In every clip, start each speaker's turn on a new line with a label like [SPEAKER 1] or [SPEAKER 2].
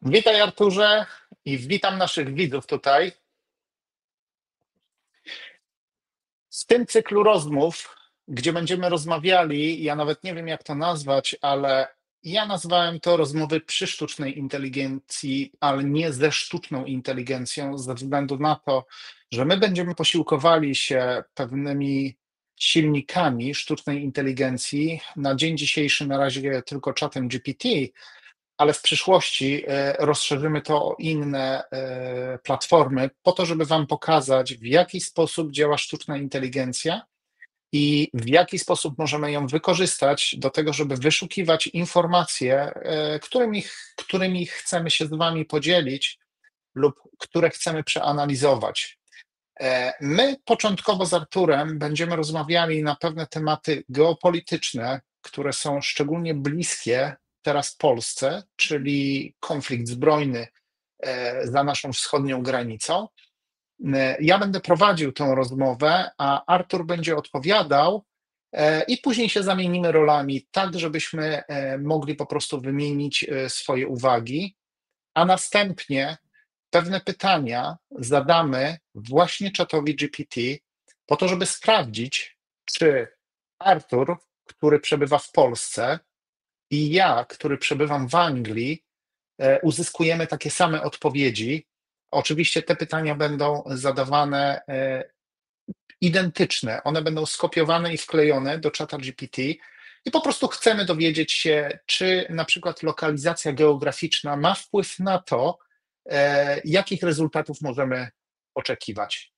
[SPEAKER 1] Witaj Arturze i witam naszych widzów tutaj. W tym cyklu rozmów, gdzie będziemy rozmawiali, ja nawet nie wiem jak to nazwać, ale ja nazwałem to rozmowy przy sztucznej inteligencji, ale nie ze sztuczną inteligencją, ze względu na to, że my będziemy posiłkowali się pewnymi silnikami sztucznej inteligencji. Na dzień dzisiejszy na razie tylko czatem GPT, ale w przyszłości rozszerzymy to o inne platformy, po to, żeby Wam pokazać, w jaki sposób działa sztuczna inteligencja i w jaki sposób możemy ją wykorzystać do tego, żeby wyszukiwać informacje, którymi chcemy się z Wami podzielić lub które chcemy przeanalizować. My początkowo z Arturem będziemy rozmawiali na pewne tematy geopolityczne, które są szczególnie bliskie teraz Polsce, czyli konflikt zbrojny za naszą wschodnią granicą. Ja będę prowadził tę rozmowę, a Artur będzie odpowiadał i później się zamienimy rolami, tak żebyśmy mogli po prostu wymienić swoje uwagi, a następnie pewne pytania zadamy właśnie czatowi GPT, po to, żeby sprawdzić, czy Artur, który przebywa w Polsce, i ja, który przebywam w Anglii, uzyskujemy takie same odpowiedzi. Oczywiście te pytania będą zadawane identyczne, one będą skopiowane i wklejone do czata GPT i po prostu chcemy dowiedzieć się, czy na przykład lokalizacja geograficzna ma wpływ na to, jakich rezultatów możemy oczekiwać.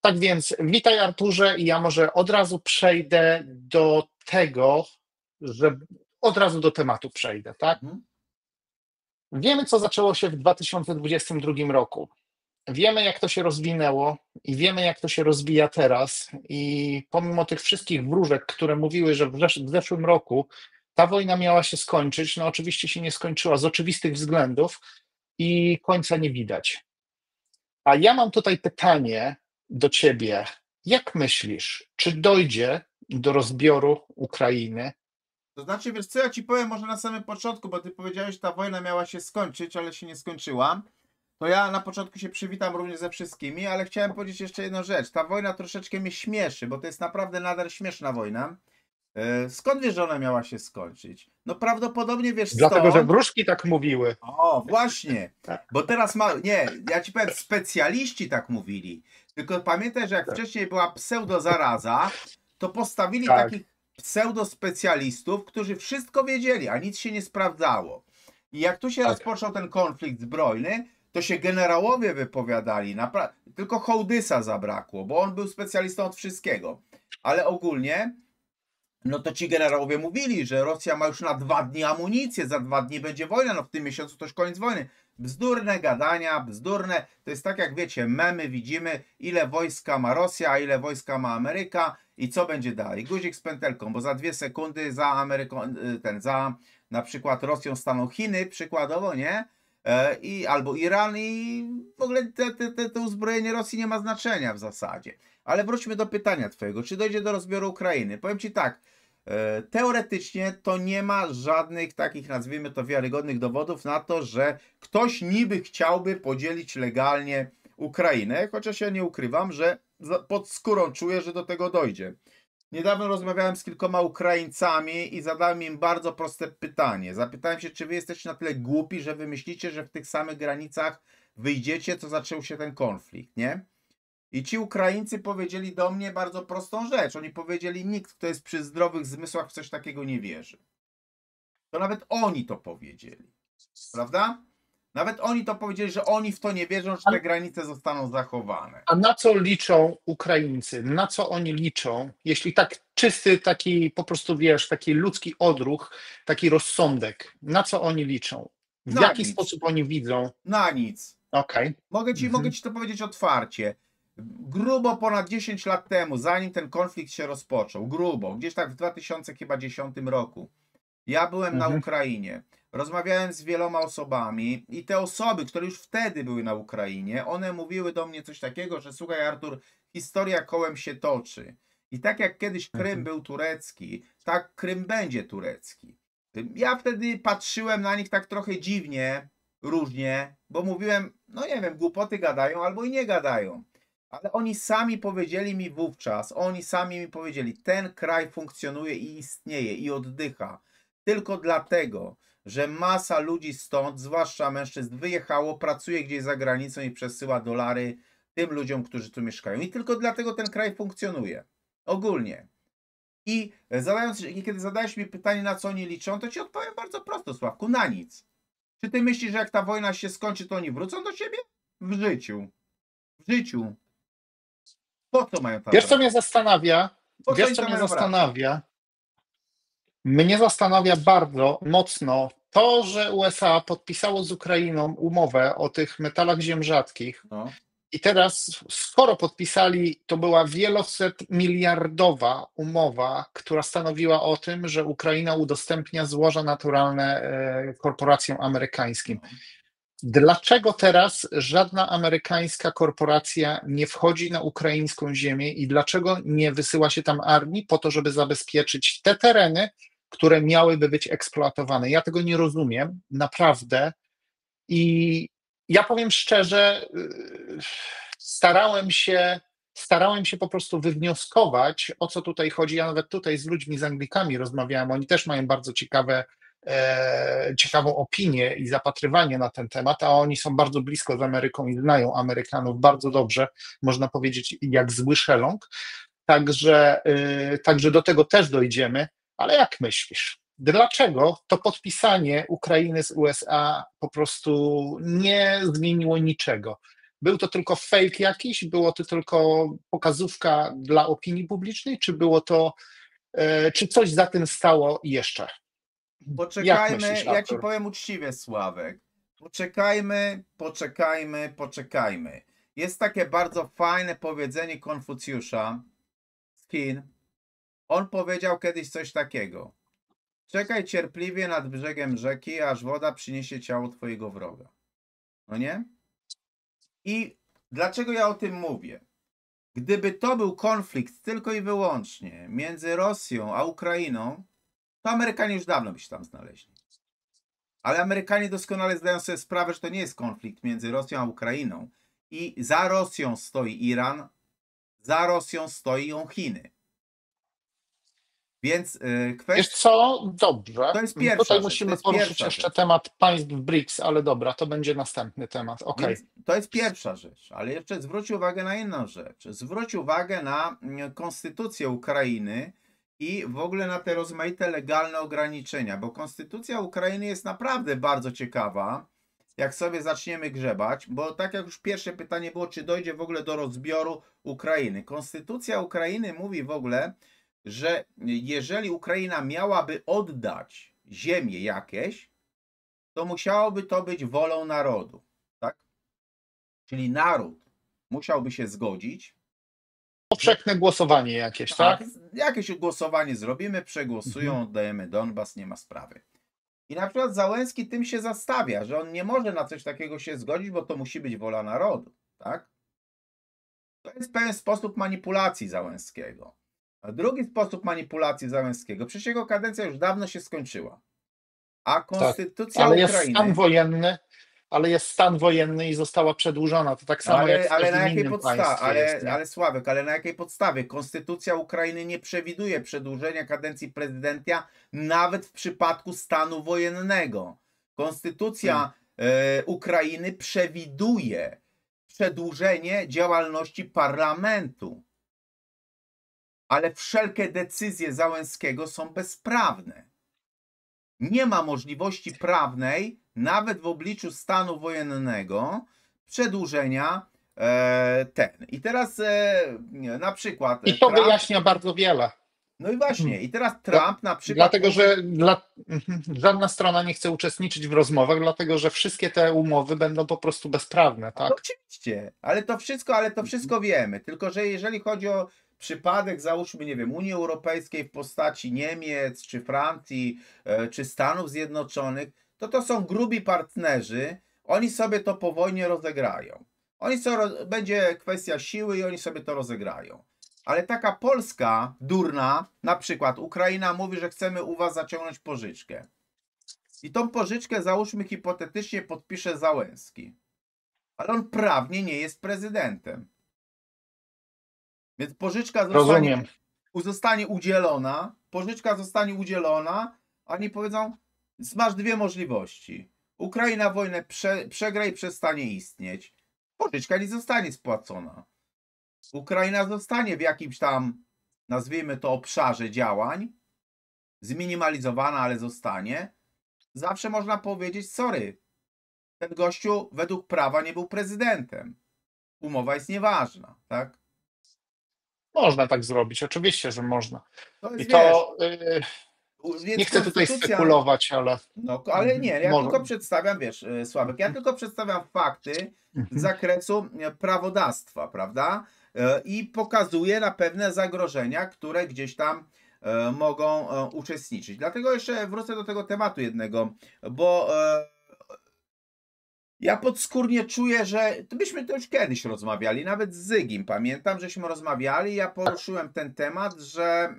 [SPEAKER 1] Tak więc witaj Arturze i ja może od razu przejdę do tego, że od razu do tematu przejdę, tak? Wiemy, co zaczęło się w 2022 roku. Wiemy, jak to się rozwinęło i wiemy, jak to się rozwija teraz. I pomimo tych wszystkich wróżek, które mówiły, że w zeszłym roku ta wojna miała się skończyć, no oczywiście się nie skończyła z oczywistych względów i końca nie widać. A ja mam tutaj pytanie do ciebie. Jak myślisz, czy dojdzie do rozbioru Ukrainy?
[SPEAKER 2] To znaczy, wiesz co, ja ci powiem może na samym początku, bo ty powiedziałeś, że ta wojna miała się skończyć, ale się nie skończyła. To ja na początku się przywitam również ze wszystkimi, ale chciałem powiedzieć jeszcze jedną rzecz. Ta wojna troszeczkę mnie śmieszy, bo to jest naprawdę nadal śmieszna wojna. Skąd wiesz, że ona miała się skończyć? No prawdopodobnie wiesz
[SPEAKER 1] Dlatego, że
[SPEAKER 2] stąd.
[SPEAKER 1] wróżki tak mówiły.
[SPEAKER 2] O, właśnie. Bo teraz ma. Nie, ja ci powiem, specjaliści tak mówili. Tylko pamiętaj, że jak wcześniej była pseudozaraza, to postawili
[SPEAKER 1] Tak,
[SPEAKER 2] takich pseudospecjalistów, którzy wszystko wiedzieli, a nic się nie sprawdzało. I jak tu się
[SPEAKER 1] tak.
[SPEAKER 2] rozpoczął ten konflikt zbrojny, to się generałowie wypowiadali. Tylko Hołdysa zabrakło, bo on był specjalistą od wszystkiego. Ale ogólnie. No to ci generałowie mówili, że Rosja ma już na 2 dni amunicję, za 2 dni będzie wojna, no w tym miesiącu to już koniec wojny. Bzdurne gadania, bzdurne. To jest tak jak wiecie, memy widzimy, ile wojska ma Rosja, a ile wojska ma Ameryka i co będzie dalej. Guzik z pętelką, bo za 2 sekundy za Ameryką, za na przykład Rosją staną Chiny, przykładowo, nie? Albo Iran i w ogóle to uzbrojenie Rosji nie ma znaczenia w zasadzie. Ale wróćmy do pytania twojego. Czy dojdzie do rozbioru Ukrainy? Powiem ci tak. Teoretycznie to nie ma żadnych takich, nazwijmy to, wiarygodnych dowodów na to, że ktoś niby chciałby podzielić legalnie Ukrainę, chociaż ja nie ukrywam, że pod skórą czuję, że do tego dojdzie. Niedawno rozmawiałem z kilkoma Ukraińcami i zadałem im bardzo proste pytanie. Zapytałem się, czy wy jesteście na tyle głupi, że wy myślicie, że w tych samych granicach wyjdziecie, co zaczął się ten konflikt, nie? I ci Ukraińcy powiedzieli do mnie bardzo prostą rzecz. Oni powiedzieli, nikt, kto jest przy zdrowych zmysłach, w coś takiego nie wierzy. To nawet oni to powiedzieli. Prawda? Nawet oni to powiedzieli, że oni w to nie wierzą, że te granice zostaną zachowane.
[SPEAKER 1] A na co liczą Ukraińcy? Na co oni liczą? Jeśli tak czysty, taki po prostu wiesz, taki ludzki odruch, taki rozsądek, na co oni liczą? W
[SPEAKER 2] Na
[SPEAKER 1] jaki
[SPEAKER 2] nic.
[SPEAKER 1] sposób oni widzą?
[SPEAKER 2] Na nic.
[SPEAKER 1] Okej.
[SPEAKER 2] Mogę ci to powiedzieć otwarcie. Grubo ponad 10 lat temu, zanim ten konflikt się rozpoczął, grubo, gdzieś tak w 2010 roku, ja byłem na
[SPEAKER 1] Mhm.
[SPEAKER 2] Ukrainie. Rozmawiałem z wieloma osobami i te osoby, które już wtedy były na Ukrainie, one mówiły do mnie coś takiego, że słuchaj Artur, historia kołem się toczy. I tak jak kiedyś Krym był turecki, tak Krym będzie turecki. Ja wtedy patrzyłem na nich tak trochę dziwnie, różnie, bo mówiłem, no nie wiem, głupoty gadają albo i nie gadają. Ale oni sami powiedzieli mi wówczas, oni sami mi powiedzieli, ten kraj funkcjonuje i istnieje i oddycha tylko dlatego, że masa ludzi stąd, zwłaszcza mężczyzn, wyjechało, pracuje gdzieś za granicą i przesyła dolary tym ludziom, którzy tu mieszkają. I tylko dlatego ten kraj funkcjonuje. Ogólnie. I kiedy zadałeś mi pytanie, na co oni liczą, to ci odpowiem bardzo prosto, Sławku, na nic. Czy ty myślisz, że jak ta wojna się skończy, to oni wrócą do ciebie? W życiu. W życiu. Po co mają tam
[SPEAKER 1] Wiesz, co
[SPEAKER 2] wracać?
[SPEAKER 1] mnie zastanawia?
[SPEAKER 2] Po co
[SPEAKER 1] Wiesz,
[SPEAKER 2] oni
[SPEAKER 1] co
[SPEAKER 2] tam
[SPEAKER 1] mnie
[SPEAKER 2] mają wracać?
[SPEAKER 1] zastanawia? Mnie zastanawia bardzo mocno to, że USA podpisało z Ukrainą umowę o tych metalach ziem rzadkich.
[SPEAKER 2] No.
[SPEAKER 1] I teraz, skoro podpisali, to była wieloset miliardowa umowa, która stanowiła o tym, że Ukraina udostępnia złoża naturalne korporacjom amerykańskim. Dlaczego teraz żadna amerykańska korporacja nie wchodzi na ukraińską ziemię i dlaczego nie wysyła się tam armii po to, żeby zabezpieczyć te tereny, które miałyby być eksploatowane? Ja tego nie rozumiem, naprawdę. I ja powiem szczerze, starałem się po prostu wywnioskować, o co tutaj chodzi. Ja nawet tutaj z ludźmi, z Anglikami rozmawiałem, oni też mają bardzo ciekawą opinię i zapatrywanie na ten temat, a oni są bardzo blisko z Ameryką i znają Amerykanów bardzo dobrze, można powiedzieć, jak zły szeląg. Także do tego też dojdziemy, ale jak myślisz? Dlaczego to podpisanie Ukrainy z USA po prostu nie zmieniło niczego? Był to tylko fake jakiś? Było to tylko pokazówka dla opinii publicznej? Czy coś za tym stało jeszcze? Jak
[SPEAKER 2] Poczekajmy,
[SPEAKER 1] myślisz,
[SPEAKER 2] ja ci
[SPEAKER 1] Artur?
[SPEAKER 2] powiem uczciwie, Sławek. Poczekajmy. Jest takie bardzo fajne powiedzenie Konfucjusza z Chin. On powiedział kiedyś coś takiego. Czekaj cierpliwie nad brzegiem rzeki, aż woda przyniesie ciało twojego wroga. No nie? I dlaczego ja o tym mówię? Gdyby to był konflikt tylko i wyłącznie między Rosją a Ukrainą, to Amerykanie już dawno by się tam znaleźli. Ale Amerykanie doskonale zdają sobie sprawę, że to nie jest konflikt między Rosją a Ukrainą. I za Rosją stoi Iran, za Rosją stoją Chiny. Więc
[SPEAKER 1] Wiesz co? Dobrze.
[SPEAKER 2] to jest pierwsza
[SPEAKER 1] Tutaj
[SPEAKER 2] rzecz. To
[SPEAKER 1] musimy
[SPEAKER 2] jest
[SPEAKER 1] poruszyć
[SPEAKER 2] pierwsza
[SPEAKER 1] jeszcze
[SPEAKER 2] rzecz.
[SPEAKER 1] temat państw BRICS, ale dobra, to będzie następny temat. Okej.
[SPEAKER 2] Więc to jest pierwsza rzecz, ale jeszcze zwróć uwagę na inną rzecz. Zwróć uwagę na konstytucję Ukrainy i w ogóle na te rozmaite legalne ograniczenia, bo konstytucja Ukrainy jest naprawdę bardzo ciekawa, jak sobie zaczniemy grzebać, bo tak jak już pierwsze pytanie było, czy dojdzie w ogóle do rozbioru Ukrainy. Konstytucja Ukrainy mówi w ogóle, że jeżeli Ukraina miałaby oddać ziemię jakieś, to musiałoby to być wolą narodu, tak? Czyli naród musiałby się zgodzić.
[SPEAKER 1] Powszechne głosowanie jakieś, tak?
[SPEAKER 2] Jakieś głosowanie zrobimy, przegłosują, oddajemy Donbas, nie ma sprawy. I na przykład Załęski tym się zastawia, że on nie może na coś takiego się zgodzić, bo to musi być wola narodu, tak? To jest pewien sposób manipulacji Załęskiego. A drugi sposób manipulacji Załęskiego, przecież jego kadencja już dawno się skończyła. A
[SPEAKER 1] Tak.
[SPEAKER 2] konstytucja
[SPEAKER 1] Ale jest stan
[SPEAKER 2] Ukrainy...
[SPEAKER 1] wojenny, ale jest stan wojenny i została przedłużona. To tak samo jak w
[SPEAKER 2] Ale na
[SPEAKER 1] każdym
[SPEAKER 2] jakiej
[SPEAKER 1] innym
[SPEAKER 2] podstawie?
[SPEAKER 1] państwie jest, nie?
[SPEAKER 2] Ale Sławek, ale na jakiej podstawie? Konstytucja Ukrainy nie przewiduje przedłużenia kadencji prezydenta nawet w przypadku stanu wojennego. Konstytucja Ukrainy przewiduje przedłużenie działalności parlamentu. Ale wszelkie decyzje Załęskiego są bezprawne. Nie ma możliwości prawnej, nawet w obliczu stanu wojennego, przedłużenia I teraz na przykład
[SPEAKER 1] I to
[SPEAKER 2] Trump,
[SPEAKER 1] wyjaśnia bardzo wiele.
[SPEAKER 2] no i właśnie, i teraz Trump na przykład
[SPEAKER 1] Dlatego,
[SPEAKER 2] mówi,
[SPEAKER 1] że żadna strona nie chce uczestniczyć w rozmowach, dlatego że wszystkie te umowy będą po prostu bezprawne,
[SPEAKER 2] no
[SPEAKER 1] tak?
[SPEAKER 2] oczywiście, ale to wszystko wiemy, tylko że jeżeli chodzi o przypadek, załóżmy, nie wiem, Unii Europejskiej w postaci Niemiec, czy Francji, czy Stanów Zjednoczonych, to są grubi partnerzy, oni sobie to po wojnie rozegrają. Będzie kwestia siły i oni sobie to rozegrają. Ale taka Polska durna, na przykład Ukraina mówi, że chcemy u was zaciągnąć pożyczkę. I tą pożyczkę, załóżmy hipotetycznie, podpisze Załęski. Ale on prawnie nie jest prezydentem. Więc pożyczka
[SPEAKER 1] Rozumiem.
[SPEAKER 2] zostanie udzielona, pożyczka zostanie udzielona, a oni powiedzą, masz dwie możliwości. Ukraina wojnę przegra i przestanie istnieć. Pożyczka nie zostanie spłacona. Ukraina zostanie w jakimś tam, nazwijmy to, obszarze działań, zminimalizowana, ale zostanie. Zawsze można powiedzieć, sorry, ten gościu według prawa nie był prezydentem. Umowa jest nieważna, tak?
[SPEAKER 1] Można tak zrobić, oczywiście, że można.
[SPEAKER 2] To
[SPEAKER 1] I
[SPEAKER 2] jest, wiesz,
[SPEAKER 1] to nie
[SPEAKER 2] więc
[SPEAKER 1] chcę tutaj
[SPEAKER 2] konstytucja,
[SPEAKER 1] spekulować, ale
[SPEAKER 2] no ale nie, ja
[SPEAKER 1] może.
[SPEAKER 2] tylko przedstawiam, wiesz, Sławek, ja tylko przedstawiam fakty z
[SPEAKER 1] Mhm.
[SPEAKER 2] zakresu prawodawstwa, prawda? I pokazuję na pewne zagrożenia, które gdzieś tam mogą uczestniczyć. Dlatego jeszcze wrócę do tego tematu jednego, bo ja podskórnie czuję, że myśmy to już kiedyś rozmawiali, nawet z Zygim, pamiętam, żeśmy rozmawiali, ja poruszyłem ten temat, że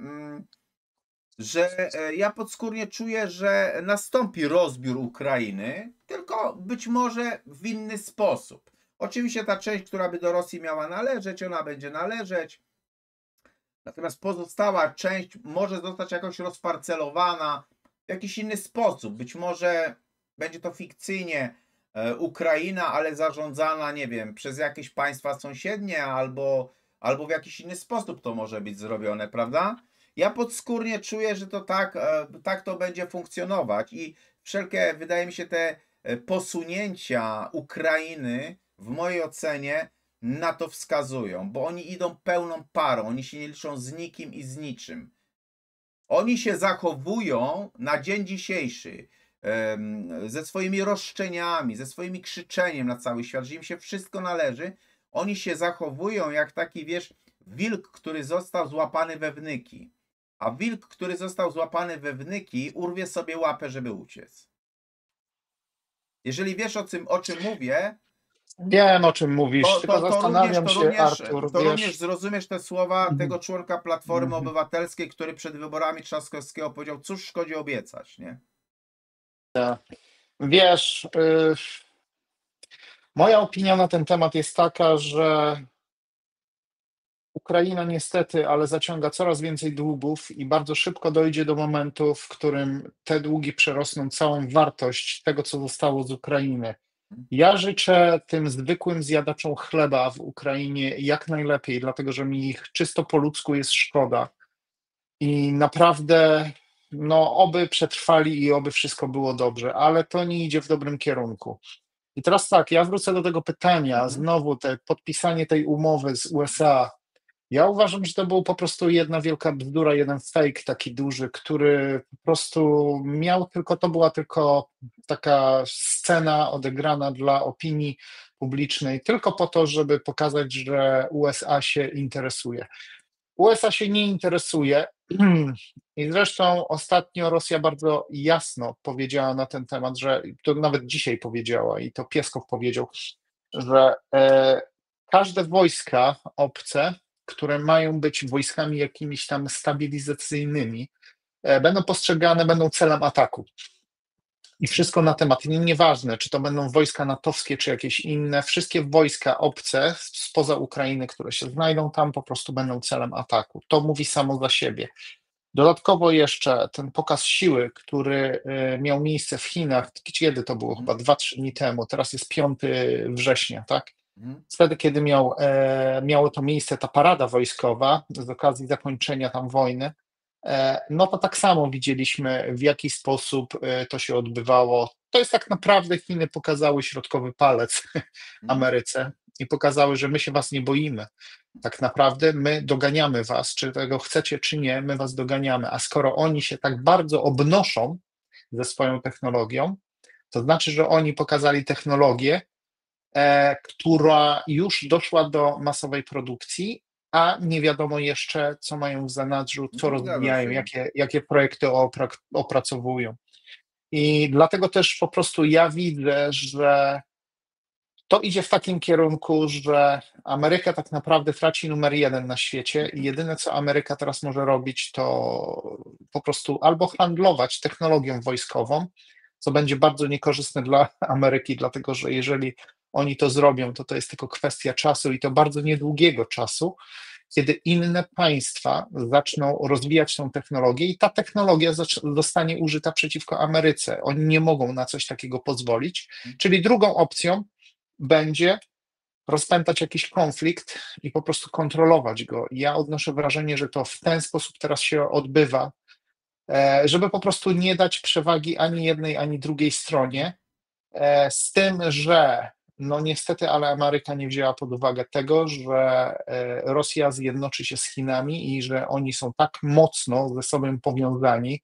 [SPEAKER 2] ja podskórnie czuję, że nastąpi rozbiór Ukrainy, tylko być może w inny sposób. Oczywiście ta część, która by do Rosji miała należeć, ona będzie należeć, natomiast pozostała część może zostać jakoś rozparcelowana w jakiś inny sposób. Być może będzie to fikcyjnie Ukraina, ale zarządzana, nie wiem, przez jakieś państwa sąsiednie albo w jakiś inny sposób to może być zrobione, prawda? Ja podskórnie czuję, że to tak to będzie funkcjonować i wszelkie, wydaje mi się, te posunięcia Ukrainy w mojej ocenie na to wskazują, bo oni idą pełną parą, oni się nie liczą z nikim i z niczym. Oni się zachowują na dzień dzisiejszy ze swoimi roszczeniami, ze swoimi krzyczeniem na cały świat, że im się wszystko należy. Oni się zachowują jak taki, wiesz, wilk, który został złapany we wnyki. A wilk, który został złapany we wnyki, urwie sobie łapę, żeby uciec. Jeżeli wiesz o czym mówię,
[SPEAKER 1] Wiem, o czym mówisz,
[SPEAKER 2] to,
[SPEAKER 1] tylko
[SPEAKER 2] to, to, również,
[SPEAKER 1] zastanawiam
[SPEAKER 2] to,
[SPEAKER 1] się,
[SPEAKER 2] również,
[SPEAKER 1] Artur,
[SPEAKER 2] to również
[SPEAKER 1] wiesz.
[SPEAKER 2] zrozumiesz te słowa
[SPEAKER 1] Mhm,
[SPEAKER 2] tego członka Platformy
[SPEAKER 1] mhm.
[SPEAKER 2] Obywatelskiej, który przed wyborami Trzaskowskiego powiedział, cóż szkodzi obiecać, nie?
[SPEAKER 1] Wiesz, moja opinia na ten temat jest taka, że Ukraina niestety, ale zaciąga coraz więcej długów i bardzo szybko dojdzie do momentu, w którym te długi przerosną całą wartość tego, co zostało z Ukrainy. Ja życzę tym zwykłym zjadaczom chleba w Ukrainie jak najlepiej, dlatego że mi ich czysto po ludzku jest szkoda. I naprawdę, no, oby przetrwali i oby wszystko było dobrze, ale to nie idzie w dobrym kierunku. I teraz tak, ja wrócę do tego pytania,
[SPEAKER 2] Mhm.
[SPEAKER 1] znowu te podpisanie tej umowy z USA. Ja uważam, że to był po prostu jedna wielka bzdura, jeden fake taki duży, który po prostu miał tylko, to była tylko taka scena odegrana dla opinii publicznej, tylko po to, żeby pokazać, że USA się interesuje. USA się nie interesuje i zresztą ostatnio Rosja bardzo jasno powiedziała na ten temat, że to nawet dzisiaj powiedziała i to Pieskow powiedział, że każde wojska obce, które mają być wojskami jakimiś tam stabilizacyjnymi, będą postrzegane, będą celem ataku. I wszystko na temat, nieważne, czy to będą wojska natowskie, czy jakieś inne, wszystkie wojska obce spoza Ukrainy, które się znajdą tam, po prostu będą celem ataku. To mówi samo za siebie. Dodatkowo jeszcze ten pokaz siły, który miał miejsce w Chinach, kiedy to było? Chyba 2-3 dni temu, teraz jest 5 września, tak?
[SPEAKER 2] Mhm.
[SPEAKER 1] Wtedy, kiedy miało to miejsce, ta parada wojskowa z okazji zakończenia tam wojny, no to tak samo widzieliśmy, w jaki sposób to się odbywało. To jest tak naprawdę, Chiny pokazały środkowy palec
[SPEAKER 2] Mhm.
[SPEAKER 1] Ameryce i pokazały, że my się was nie boimy. Tak naprawdę my doganiamy was, czy tego chcecie, czy nie, my was doganiamy. A skoro oni się tak bardzo obnoszą ze swoją technologią, to znaczy, że oni pokazali technologię, która już doszła do masowej produkcji, a nie wiadomo jeszcze, co mają w zanadrzu, co
[SPEAKER 2] No, zgadza
[SPEAKER 1] rozwijają,
[SPEAKER 2] się.
[SPEAKER 1] jakie projekty opracowują. I dlatego też po prostu ja widzę, że to idzie w takim kierunku, że Ameryka tak naprawdę traci numer jeden na świecie i jedyne, co Ameryka teraz może robić, to po prostu albo handlować technologią wojskową, co będzie bardzo niekorzystne dla Ameryki, dlatego że jeżeli oni to zrobią, to jest tylko kwestia czasu i to bardzo niedługiego czasu, kiedy inne państwa zaczną rozwijać tą technologię i ta technologia zostanie użyta przeciwko Ameryce. Oni nie mogą na coś takiego pozwolić. Czyli drugą opcją będzie rozpętać jakiś konflikt i po prostu kontrolować go. Ja odnoszę wrażenie, że to w ten sposób teraz się odbywa, żeby po prostu nie dać przewagi ani jednej, ani drugiej stronie, z tym, że no niestety, ale Ameryka nie wzięła pod uwagę tego, że Rosja zjednoczy się z Chinami i że oni są tak mocno ze sobą powiązani.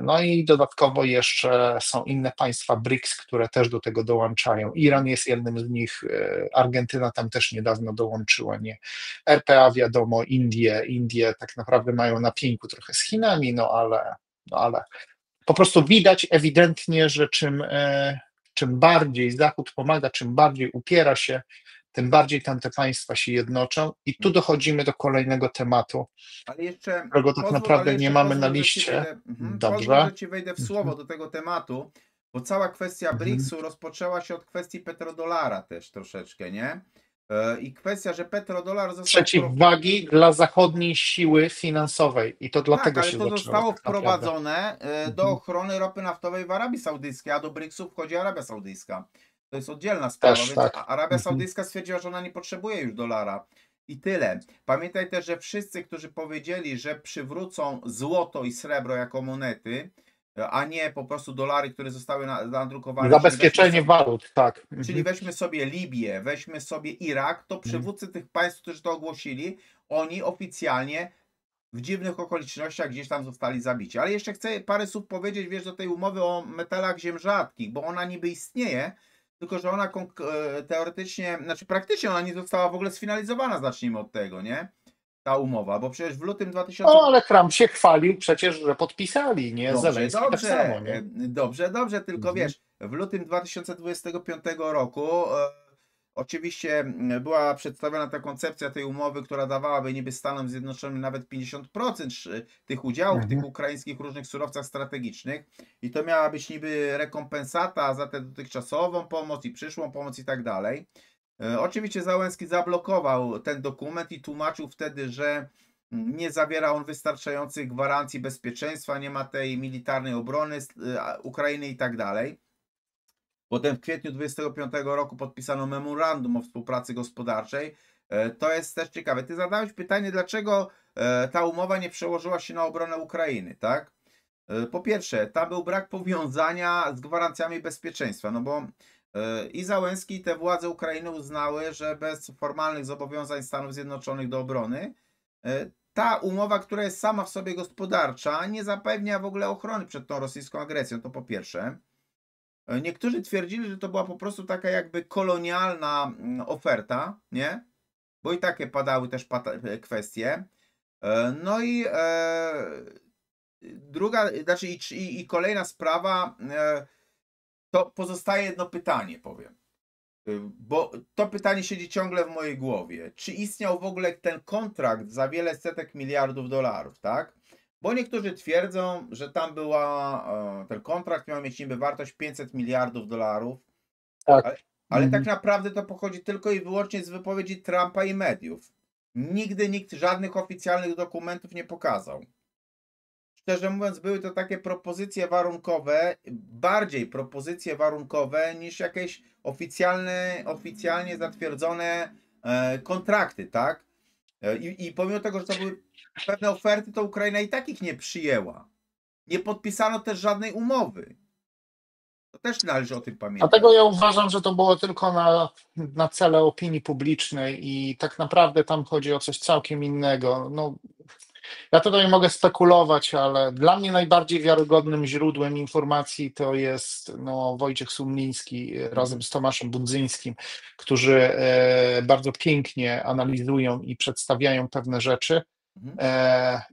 [SPEAKER 1] No i dodatkowo jeszcze są inne państwa BRICS, które też do tego dołączają. Iran jest jednym z nich, Argentyna tam też niedawno dołączyła, nie? RPA wiadomo, Indie tak naprawdę mają na pieńku trochę z Chinami, no ale po prostu widać ewidentnie, że czym bardziej Zachód pomaga, czym bardziej upiera się, tym bardziej tamte państwa się jednoczą. I tu dochodzimy do kolejnego tematu,
[SPEAKER 2] Ale jeszcze
[SPEAKER 1] którego tak naprawdę nie mamy na
[SPEAKER 2] pozwól, że ci
[SPEAKER 1] liście.
[SPEAKER 2] wejdę, pozwól,
[SPEAKER 1] Dobrze.
[SPEAKER 2] że ci wejdę w słowo do tego tematu, bo cała kwestia BRICS-u rozpoczęła się od kwestii petrodolara też troszeczkę, nie? I kwestia, że petrodolar został
[SPEAKER 1] Przeciwwagi dla zachodniej siły finansowej i to
[SPEAKER 2] tak,
[SPEAKER 1] dlatego
[SPEAKER 2] ale
[SPEAKER 1] się
[SPEAKER 2] to
[SPEAKER 1] zaczęło
[SPEAKER 2] zostało
[SPEAKER 1] tak naprawdę.
[SPEAKER 2] wprowadzone do ochrony ropy naftowej w Arabii Saudyjskiej, a do BRICS-u wchodzi Arabia Saudyjska. To jest oddzielna sprawa,
[SPEAKER 1] Też
[SPEAKER 2] więc
[SPEAKER 1] tak.
[SPEAKER 2] Arabia Saudyjska stwierdziła, że ona nie potrzebuje już dolara. I tyle. Pamiętaj też, że wszyscy, którzy powiedzieli, że przywrócą złoto i srebro jako monety, a nie po prostu dolary, które zostały nadrukowane.
[SPEAKER 1] Zabezpieczenie walut, tak.
[SPEAKER 2] Czyli weźmy sobie Libię, weźmy sobie Irak, to przywódcy tych państw, którzy to ogłosili, oni oficjalnie w dziwnych okolicznościach gdzieś tam zostali zabici. Ale jeszcze chcę parę słów powiedzieć, wiesz, do tej umowy o metalach ziem rzadkich, bo ona niby istnieje, tylko że ona teoretycznie, znaczy praktycznie ona nie została w ogóle sfinalizowana, zacznijmy od tego, nie? Ta umowa, bo przecież w lutym 2000...
[SPEAKER 1] No ale Trump się chwalił przecież, że podpisali, nie? Zeleński tak samo, nie?
[SPEAKER 2] Dobrze, tylko wiesz, w lutym 2025 roku oczywiście była przedstawiona ta koncepcja tej umowy, która dawałaby niby Stanom Zjednoczonym nawet 50% tych udziałów w tych ukraińskich różnych surowcach strategicznych i to miała być niby rekompensata za tę dotychczasową pomoc i przyszłą pomoc i tak dalej. Oczywiście Załęski zablokował ten dokument i tłumaczył wtedy, że nie zawiera on wystarczających gwarancji bezpieczeństwa, nie ma tej militarnej obrony Ukrainy i tak dalej. Potem w kwietniu 2025 roku podpisano memorandum o współpracy gospodarczej. To jest też ciekawe. Ty zadałeś pytanie, dlaczego ta umowa nie przełożyła się na obronę Ukrainy, tak? Po pierwsze, tam był brak powiązania z gwarancjami bezpieczeństwa, no bo i Załęski, i te władze Ukrainy uznały, że bez formalnych zobowiązań Stanów Zjednoczonych do obrony ta umowa, która jest sama w sobie gospodarcza, nie zapewnia w ogóle ochrony przed tą rosyjską agresją, to po pierwsze. Niektórzy twierdzili, że to była po prostu taka jakby kolonialna oferta, nie? Bo i takie padały też kwestie. No i druga, znaczy i kolejna sprawa, to pozostaje jedno pytanie, powiem. Bo to pytanie siedzi ciągle w mojej głowie. Czy istniał w ogóle ten kontrakt za wiele setek miliardów dolarów, tak? Bo niektórzy twierdzą, że tam była, ten kontrakt miał mieć niby wartość 500 miliardów dolarów,
[SPEAKER 1] Tak.
[SPEAKER 2] ale tak naprawdę to pochodzi tylko i wyłącznie z wypowiedzi Trumpa i mediów. Nigdy nikt żadnych oficjalnych dokumentów nie pokazał. Szczerze mówiąc, były to takie propozycje warunkowe, bardziej propozycje warunkowe niż jakieś oficjalnie zatwierdzone kontrakty, tak? I pomimo tego, że to były pewne oferty, to Ukraina i tak ich nie przyjęła. Nie podpisano też żadnej umowy. To też należy o tym pamiętać.
[SPEAKER 1] Dlatego ja uważam, że to było tylko na cele opinii publicznej i tak naprawdę tam chodzi o coś całkiem innego. No, ja tutaj mogę spekulować, ale dla mnie najbardziej wiarygodnym źródłem informacji to jest Wojciech Sumliński razem z Tomaszem Budzyńskim, którzy bardzo pięknie analizują i przedstawiają pewne rzeczy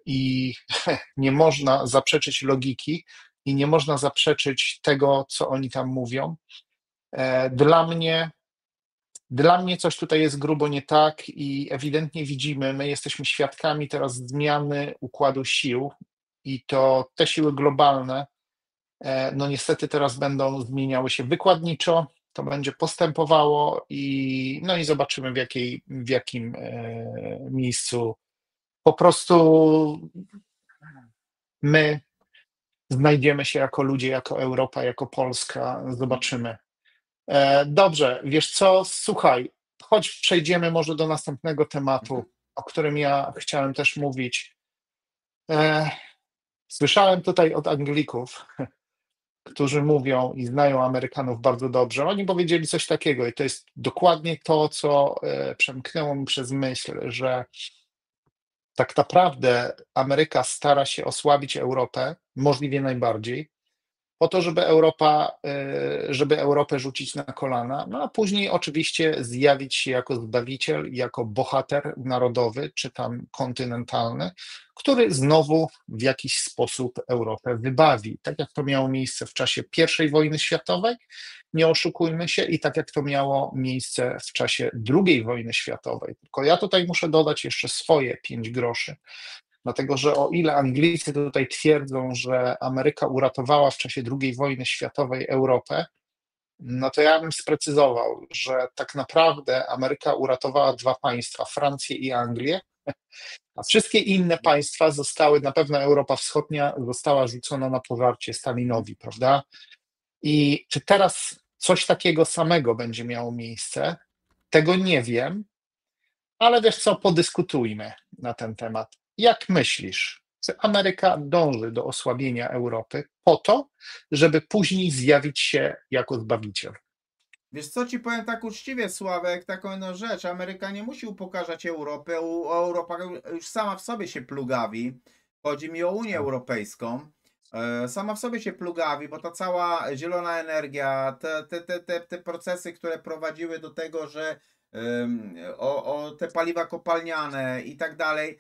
[SPEAKER 1] i nie można zaprzeczyć logiki i nie można zaprzeczyć tego, co oni tam mówią. Dla mnie coś tutaj jest grubo nie tak i ewidentnie widzimy, my jesteśmy świadkami teraz zmiany układu sił i to te siły globalne No niestety teraz będą zmieniały się wykładniczo, to będzie postępowało no i zobaczymy w jakim miejscu po prostu my znajdziemy się jako ludzie, jako Europa, jako Polska, zobaczymy. Dobrze, wiesz co, słuchaj, chodź przejdziemy może do następnego tematu, o którym ja chciałem też mówić. E, Słyszałem tutaj od Anglików, którzy mówią i znają Amerykanów bardzo dobrze. Oni powiedzieli coś takiego, i to jest dokładnie to, co przemknęło mi przez myśl, że tak naprawdę Ameryka stara się osłabić Europę możliwie najbardziej, po to, żeby Europę rzucić na kolana, no a później oczywiście zjawić się jako zbawiciel, jako bohater narodowy, czy tam kontynentalny, który znowu w jakiś sposób Europę wybawi. Tak jak to miało miejsce w czasie I wojny światowej, nie oszukujmy się, i tak jak to miało miejsce w czasie II wojny światowej. Tylko ja tutaj muszę dodać jeszcze swoje 5 groszy. Dlatego, że o ile Anglicy tutaj twierdzą, że Ameryka uratowała w czasie II wojny światowej Europę, no to ja bym sprecyzował, że tak naprawdę Ameryka uratowała 2 państwa, Francję i Anglię, a wszystkie inne państwa zostały, na pewno Europa Wschodnia została rzucona na pożarcie Stalinowi, prawda? I czy teraz coś takiego samego będzie miało miejsce? Tego nie wiem, ale wiesz co, podyskutujmy na ten temat. Jak myślisz, czy Ameryka dąży do osłabienia Europy po to, żeby później zjawić się jako zbawiciel?
[SPEAKER 2] Wiesz co, ci powiem tak uczciwie, Sławek, taką jedną rzecz. Ameryka nie musi upokarzać Europy, Europa już sama w sobie się plugawi. Chodzi mi o Unię Europejską. Sama w sobie się plugawi, bo ta cała zielona energia, te procesy, które prowadziły do tego, że o te paliwa kopalniane i tak dalej,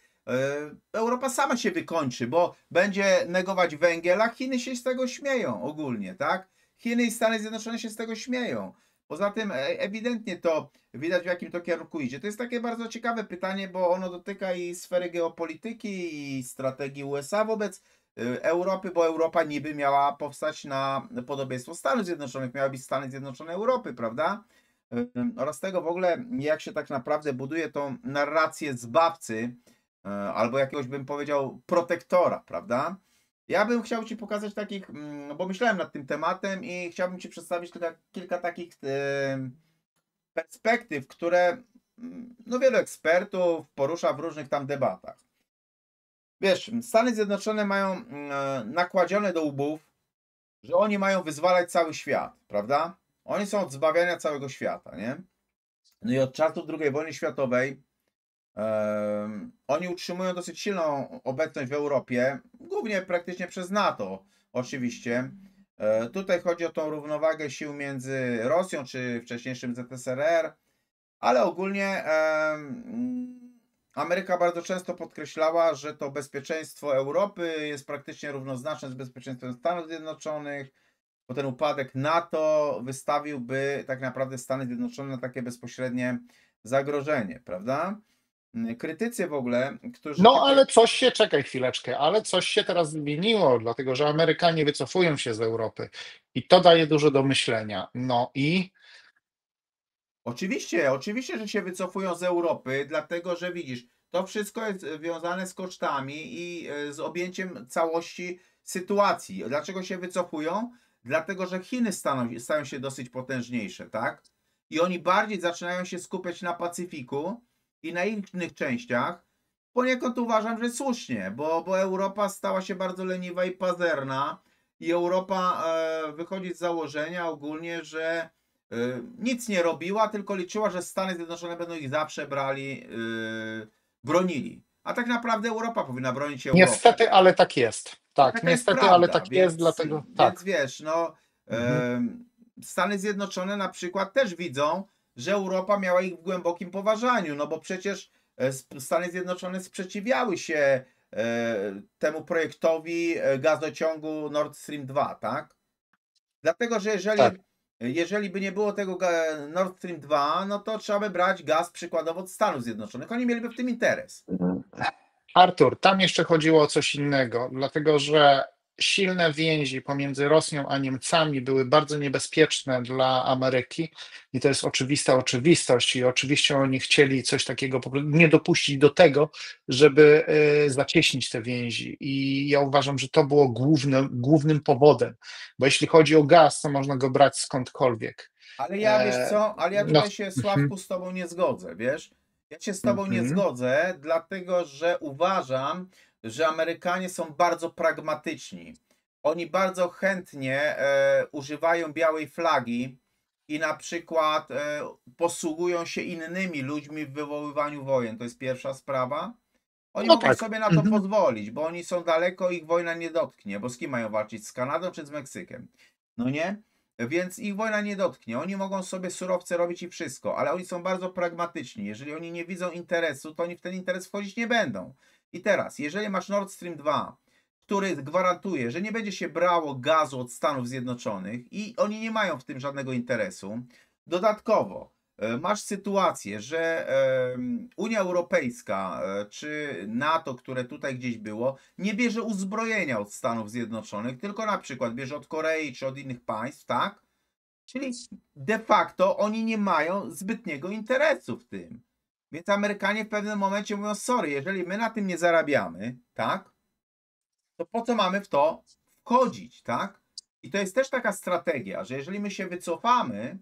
[SPEAKER 2] Europa sama się wykończy, bo będzie negować węgiel, a Chiny się z tego śmieją ogólnie, tak? Chiny i Stany Zjednoczone się z tego śmieją. Poza tym ewidentnie to widać, w jakim to kierunku idzie. To jest takie bardzo ciekawe pytanie, bo ono dotyka i sfery geopolityki, i strategii USA wobec Europy, bo Europa niby miała powstać na podobieństwo Stanów Zjednoczonych, miała być Stany Zjednoczone Europy, prawda? Oraz tego w ogóle, jak się tak naprawdę buduje tą narrację zbawcy, albo jakiegoś, bym powiedział, protektora, prawda? Ja bym chciał Ci pokazać takich, bo myślałem nad tym tematem i chciałbym Ci przedstawić kilka takich perspektyw, które no, wielu ekspertów porusza w różnych tam debatach. Wiesz, Stany Zjednoczone mają nakładzione do łbów, że oni mają wyzwalać cały świat, prawda? Oni są od zbawiania całego świata, nie? No i od czasów II wojny światowej oni utrzymują dosyć silną obecność w Europie, głównie praktycznie przez NATO, oczywiście. Tutaj chodzi o tą równowagę sił między Rosją czy wcześniejszym ZSRR, ale ogólnie Ameryka bardzo często podkreślała, że to bezpieczeństwo Europy jest praktycznie równoznaczne z bezpieczeństwem Stanów Zjednoczonych, bo ten upadek NATO wystawiłby tak naprawdę Stany Zjednoczone na takie bezpośrednie zagrożenie, prawda? Krytycy w ogóle, którzy
[SPEAKER 1] No ale czekaj chwileczkę, ale coś się teraz zmieniło, dlatego że Amerykanie wycofują się z Europy i to daje dużo do myślenia. No i
[SPEAKER 2] Oczywiście, że się wycofują z Europy, dlatego że widzisz, to wszystko jest związane z kosztami i z objęciem całości sytuacji. Dlaczego się wycofują? Dlatego, że Chiny stają się dosyć potężniejsze, tak? I oni bardziej zaczynają się skupiać na Pacyfiku i na innych częściach. Poniekąd uważam, że słusznie, bo Europa stała się bardzo leniwa i pazerna i Europa wychodzi z założenia ogólnie, że nic nie robiła, tylko liczyła, że Stany Zjednoczone będą ich zawsze brali, bronili. A tak naprawdę Europa powinna bronić Europę.
[SPEAKER 1] niestety, ale tak jest. Tak,
[SPEAKER 2] Taka jest
[SPEAKER 1] niestety,
[SPEAKER 2] prawda,
[SPEAKER 1] ale tak jest, dlatego tak.
[SPEAKER 2] Więc wiesz, no
[SPEAKER 1] Mhm.
[SPEAKER 2] Stany Zjednoczone na przykład też widzą, że Europa miała ich w głębokim poważaniu, no bo przecież Stany Zjednoczone sprzeciwiały się temu projektowi gazociągu Nord Stream 2, tak? Dlatego, że
[SPEAKER 1] Tak.
[SPEAKER 2] jeżeli by nie było tego Nord Stream 2, no to trzeba by brać gaz przykładowo od Stanów Zjednoczonych. Oni mieliby w tym interes.
[SPEAKER 1] Artur, tam jeszcze chodziło o coś innego, dlatego że silne więzi pomiędzy Rosją a Niemcami były bardzo niebezpieczne dla Ameryki i to jest oczywista oczywistość i oczywiście oni chcieli coś takiego nie dopuścić do tego, żeby zacieśnić te więzi i ja uważam, że to było głównym powodem, bo jeśli chodzi o gaz, to można go brać skądkolwiek.
[SPEAKER 2] Ale ja, wiesz
[SPEAKER 1] E,
[SPEAKER 2] co, ale ja
[SPEAKER 1] No,
[SPEAKER 2] tutaj się,
[SPEAKER 1] mhm,
[SPEAKER 2] Sławku, z tobą nie zgodzę, wiesz? Ja się z tobą nie
[SPEAKER 1] mhm.
[SPEAKER 2] zgodzę, dlatego że uważam, że Amerykanie są bardzo pragmatyczni. Oni bardzo chętnie używają białej flagi i na przykład posługują się innymi ludźmi w wywoływaniu wojen. To jest pierwsza sprawa. Oni
[SPEAKER 1] No
[SPEAKER 2] mogą
[SPEAKER 1] tak.
[SPEAKER 2] sobie na to
[SPEAKER 1] Mhm.
[SPEAKER 2] pozwolić, bo oni są daleko, ich wojna nie dotknie, bo z kim mają walczyć? Z Kanadą czy z Meksykiem? No nie? Więc ich wojna nie dotknie. Oni mogą sobie surowce robić i wszystko, ale oni są bardzo pragmatyczni. Jeżeli oni nie widzą interesu, to oni w ten interes wchodzić nie będą. I teraz, jeżeli masz Nord Stream 2, który gwarantuje, że nie będzie się brało gazu od Stanów Zjednoczonych i oni nie mają w tym żadnego interesu, dodatkowo masz sytuację, że Unia Europejska czy NATO, które tutaj gdzieś było, nie bierze uzbrojenia od Stanów Zjednoczonych, tylko na przykład bierze od Korei czy od innych państw, tak? Czyli de facto oni nie mają zbytniego interesu w tym. Więc Amerykanie w pewnym momencie mówią: sorry, jeżeli my na tym nie zarabiamy, tak? To po co mamy w to wchodzić, tak? I to jest też taka strategia, że jeżeli my się wycofamy,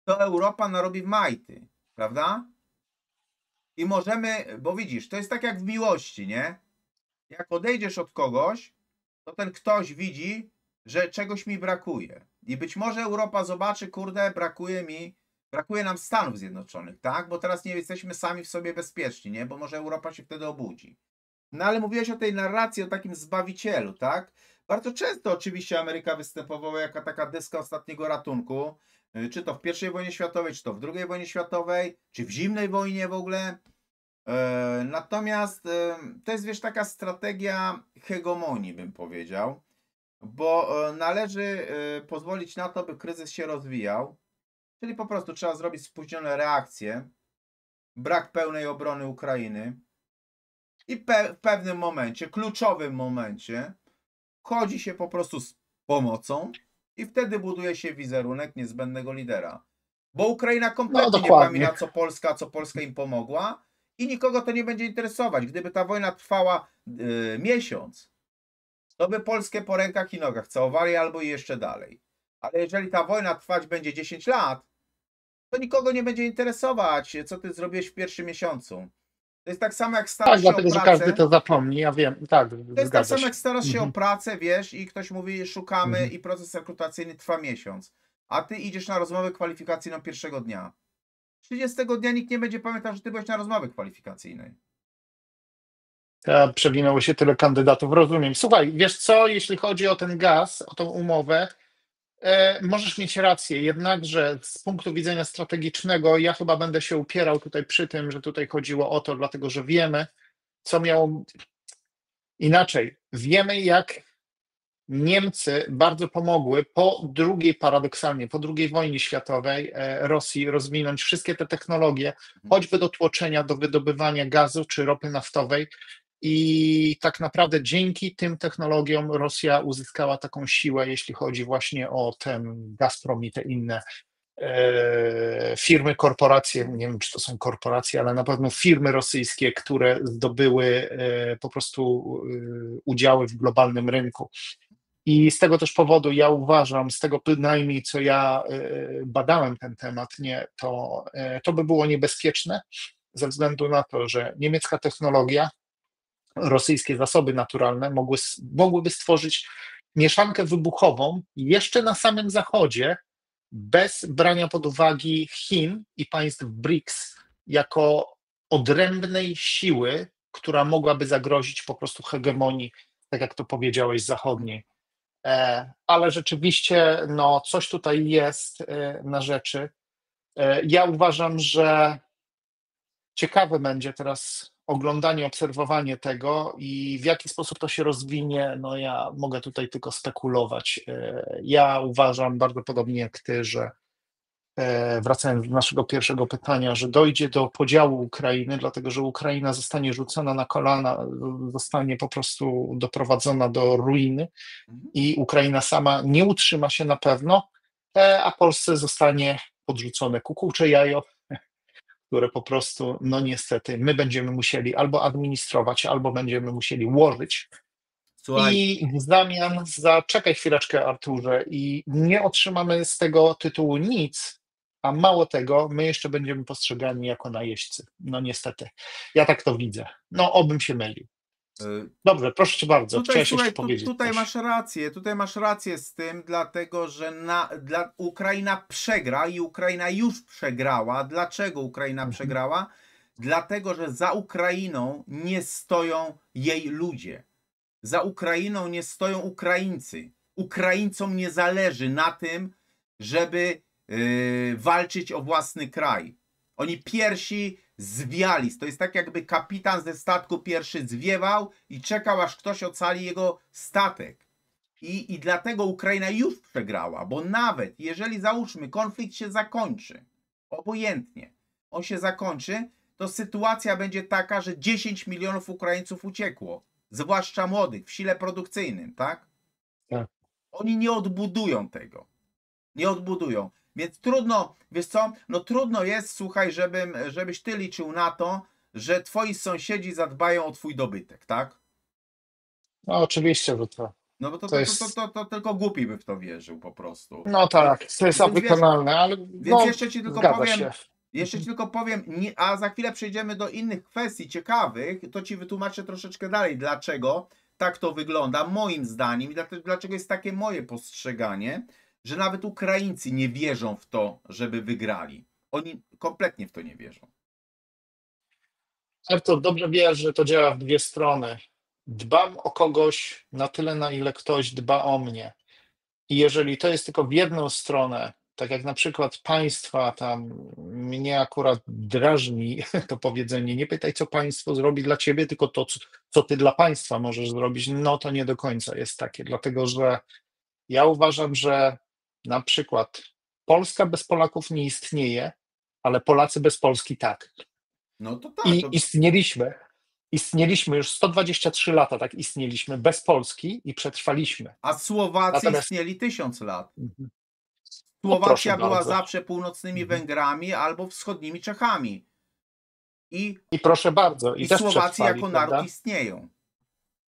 [SPEAKER 2] to Europa narobi w majty, prawda? I możemy, bo widzisz, to jest tak jak w miłości, nie? Jak odejdziesz od kogoś, to ten ktoś widzi, że czegoś mi brakuje. I być może Europa zobaczy: kurde, brakuje nam Stanów Zjednoczonych, tak? Bo teraz nie jesteśmy sami w sobie bezpieczni, nie? Bo może Europa się wtedy obudzi. No ale mówiłeś o tej narracji, o takim zbawicielu, tak? Bardzo często oczywiście Ameryka występowała jako taka deska ostatniego ratunku, czy to w I wojnie światowej, czy to w II wojnie światowej, czy w zimnej wojnie w ogóle. Natomiast to jest, wiesz, taka strategia hegemonii, bym powiedział, bo należy pozwolić na to, by kryzys się rozwijał, czyli po prostu trzeba zrobić spóźnione reakcje, brak pełnej obrony Ukrainy i w pewnym momencie, kluczowym momencie, chodzi się po prostu z pomocą i wtedy buduje się wizerunek niezbędnego lidera. Bo Ukraina
[SPEAKER 1] No
[SPEAKER 2] kompletnie nie
[SPEAKER 1] dokładnie.
[SPEAKER 2] pamięta, co Polska im pomogła i nikogo to nie będzie interesować. Gdyby ta wojna trwała miesiąc, to by Polskę po rękach i nogach całowali albo i jeszcze dalej. Ale jeżeli ta wojna trwać będzie 10 lat, to nikogo nie będzie interesować, co ty zrobiłeś w pierwszym miesiącu. To jest tak samo, jak
[SPEAKER 1] Tak,
[SPEAKER 2] starasz się o
[SPEAKER 1] dlatego że każdy
[SPEAKER 2] pracę.
[SPEAKER 1] to zapomni. Ja wiem, tak,
[SPEAKER 2] To jest tak
[SPEAKER 1] zgadza
[SPEAKER 2] samo,
[SPEAKER 1] się.
[SPEAKER 2] jak starasz się o
[SPEAKER 1] Mhm,
[SPEAKER 2] pracę, wiesz, i ktoś mówi: szukamy,
[SPEAKER 1] mhm.
[SPEAKER 2] i proces rekrutacyjny trwa miesiąc. A ty idziesz na rozmowę kwalifikacyjną pierwszego dnia. 30 dnia nikt nie będzie pamiętał, że ty byłeś na rozmowie kwalifikacyjnej.
[SPEAKER 1] Przewinęło się tyle kandydatów, rozumiem. Słuchaj, wiesz co, jeśli chodzi o ten gaz, o tą umowę, możesz mieć rację, jednakże z punktu widzenia strategicznego ja chyba będę się upierał tutaj przy tym, że tutaj chodziło o to, dlatego że wiemy, co miało inaczej. Wiemy, jak Niemcy bardzo pomogły paradoksalnie, po II wojnie światowej Rosji rozwinąć wszystkie te technologie, choćby do tłoczenia, do wydobywania gazu czy ropy naftowej. I tak naprawdę dzięki tym technologiom Rosja uzyskała taką siłę, jeśli chodzi właśnie o ten Gazprom i te inne firmy, korporacje, nie wiem czy to są korporacje, ale na pewno firmy rosyjskie, które zdobyły po prostu udziały w globalnym rynku. I z tego też powodu ja uważam, z tego bynajmniej co ja badałem ten temat, nie, to by było niebezpieczne ze względu na to, że niemiecka technologia, rosyjskie zasoby naturalne mogłyby stworzyć mieszankę wybuchową jeszcze na samym zachodzie, bez brania pod uwagę Chin i państw BRICS jako odrębnej siły, która mogłaby zagrozić po prostu hegemonii, tak jak to powiedziałeś, zachodniej. Ale rzeczywiście no, coś tutaj jest na rzeczy. Ja uważam, że ciekawe będzie teraz oglądanie, obserwowanie tego i w jaki sposób to się rozwinie. No ja mogę tutaj tylko spekulować. Ja uważam bardzo podobnie jak ty, że wracając do naszego pierwszego pytania, że dojdzie do podziału Ukrainy, dlatego że Ukraina zostanie rzucona na kolana, zostanie po prostu doprowadzona do ruiny
[SPEAKER 2] Mhm.
[SPEAKER 1] i Ukraina sama nie utrzyma się na pewno, a Polsce zostanie podrzucone kukułcze jajo, które po prostu, no niestety, my będziemy musieli albo administrować, albo będziemy musieli łożyć.
[SPEAKER 2] Słuchaj,
[SPEAKER 1] I w zamian czekaj chwileczkę, Arturze, i nie otrzymamy z tego tytułu nic, a mało tego, my jeszcze będziemy postrzegani jako najeźdźcy. No niestety, ja tak to widzę. No, obym się mylił.
[SPEAKER 2] y,
[SPEAKER 1] Dobrze, proszę cię bardzo,
[SPEAKER 2] tutaj
[SPEAKER 1] chciałeś jeszcze
[SPEAKER 2] słuchaj,
[SPEAKER 1] powiedzieć coś.
[SPEAKER 2] tutaj masz rację z tym, dlatego że Ukraina przegra i Ukraina już przegrała. Dlaczego Ukraina
[SPEAKER 1] Mhm.
[SPEAKER 2] przegrała? Dlatego, że za Ukrainą nie stoją jej ludzie. Za Ukrainą nie stoją Ukraińcy. Ukraińcom nie zależy na tym, żeby walczyć o własny kraj. Oni pierwsi zwiali. To jest tak, jakby kapitan ze statku pierwszy zwiewał i czekał, aż ktoś ocali jego statek. I dlatego Ukraina już przegrała, bo nawet jeżeli załóżmy, konflikt się zakończy, obojętnie, on się zakończy, to sytuacja będzie taka, że 10 milionów Ukraińców uciekło, zwłaszcza młodych, w sile produkcyjnym, tak?
[SPEAKER 1] Tak.
[SPEAKER 2] Oni nie odbudują tego. Nie odbudują. Więc trudno, wiesz co, no trudno jest, słuchaj, żebyś ty liczył na to, że twoi sąsiedzi zadbają o twój dobytek, tak?
[SPEAKER 1] No oczywiście, że
[SPEAKER 2] No bo
[SPEAKER 1] to jest,
[SPEAKER 2] to tylko głupi by w to wierzył po prostu.
[SPEAKER 1] no
[SPEAKER 2] Więc,
[SPEAKER 1] tak, to jest
[SPEAKER 2] więc wiesz,
[SPEAKER 1] wykonalne, ale
[SPEAKER 2] więc
[SPEAKER 1] no zgadza się.
[SPEAKER 2] jeszcze ci tylko powiem, a za chwilę przejdziemy do innych kwestii ciekawych, to ci wytłumaczę troszeczkę dalej, dlaczego tak to wygląda, moim zdaniem, i dlaczego jest takie moje postrzeganie, że nawet Ukraińcy nie wierzą w to, żeby wygrali. Oni kompletnie w to nie wierzą.
[SPEAKER 1] Artur, dobrze wiesz, że to działa w dwie strony. Dbam o kogoś na tyle, na ile ktoś dba o mnie. I jeżeli to jest tylko w jedną stronę, tak jak na przykład państwa, tam mnie akurat drażni to powiedzenie, nie pytaj, co państwo zrobi dla ciebie, tylko to, co ty dla państwa możesz zrobić, no to nie do końca jest takie, dlatego że ja uważam, że na przykład Polska bez Polaków nie istnieje, ale Polacy bez Polski tak.
[SPEAKER 2] No to tak,
[SPEAKER 1] I istnieliśmy już 123 lata, tak istnieliśmy bez Polski i przetrwaliśmy.
[SPEAKER 2] a Słowacy
[SPEAKER 1] Natomiast,
[SPEAKER 2] istnieli 1000 lat.
[SPEAKER 1] mhm, no proszę
[SPEAKER 2] Słowacja była
[SPEAKER 1] bardzo.
[SPEAKER 2] zawsze północnymi
[SPEAKER 1] Mhm.
[SPEAKER 2] Węgrami albo wschodnimi Czechami. I,
[SPEAKER 1] I proszę bardzo, i
[SPEAKER 2] i
[SPEAKER 1] też
[SPEAKER 2] Słowacy
[SPEAKER 1] przetrwali,
[SPEAKER 2] jako naród
[SPEAKER 1] prawda?
[SPEAKER 2] istnieją.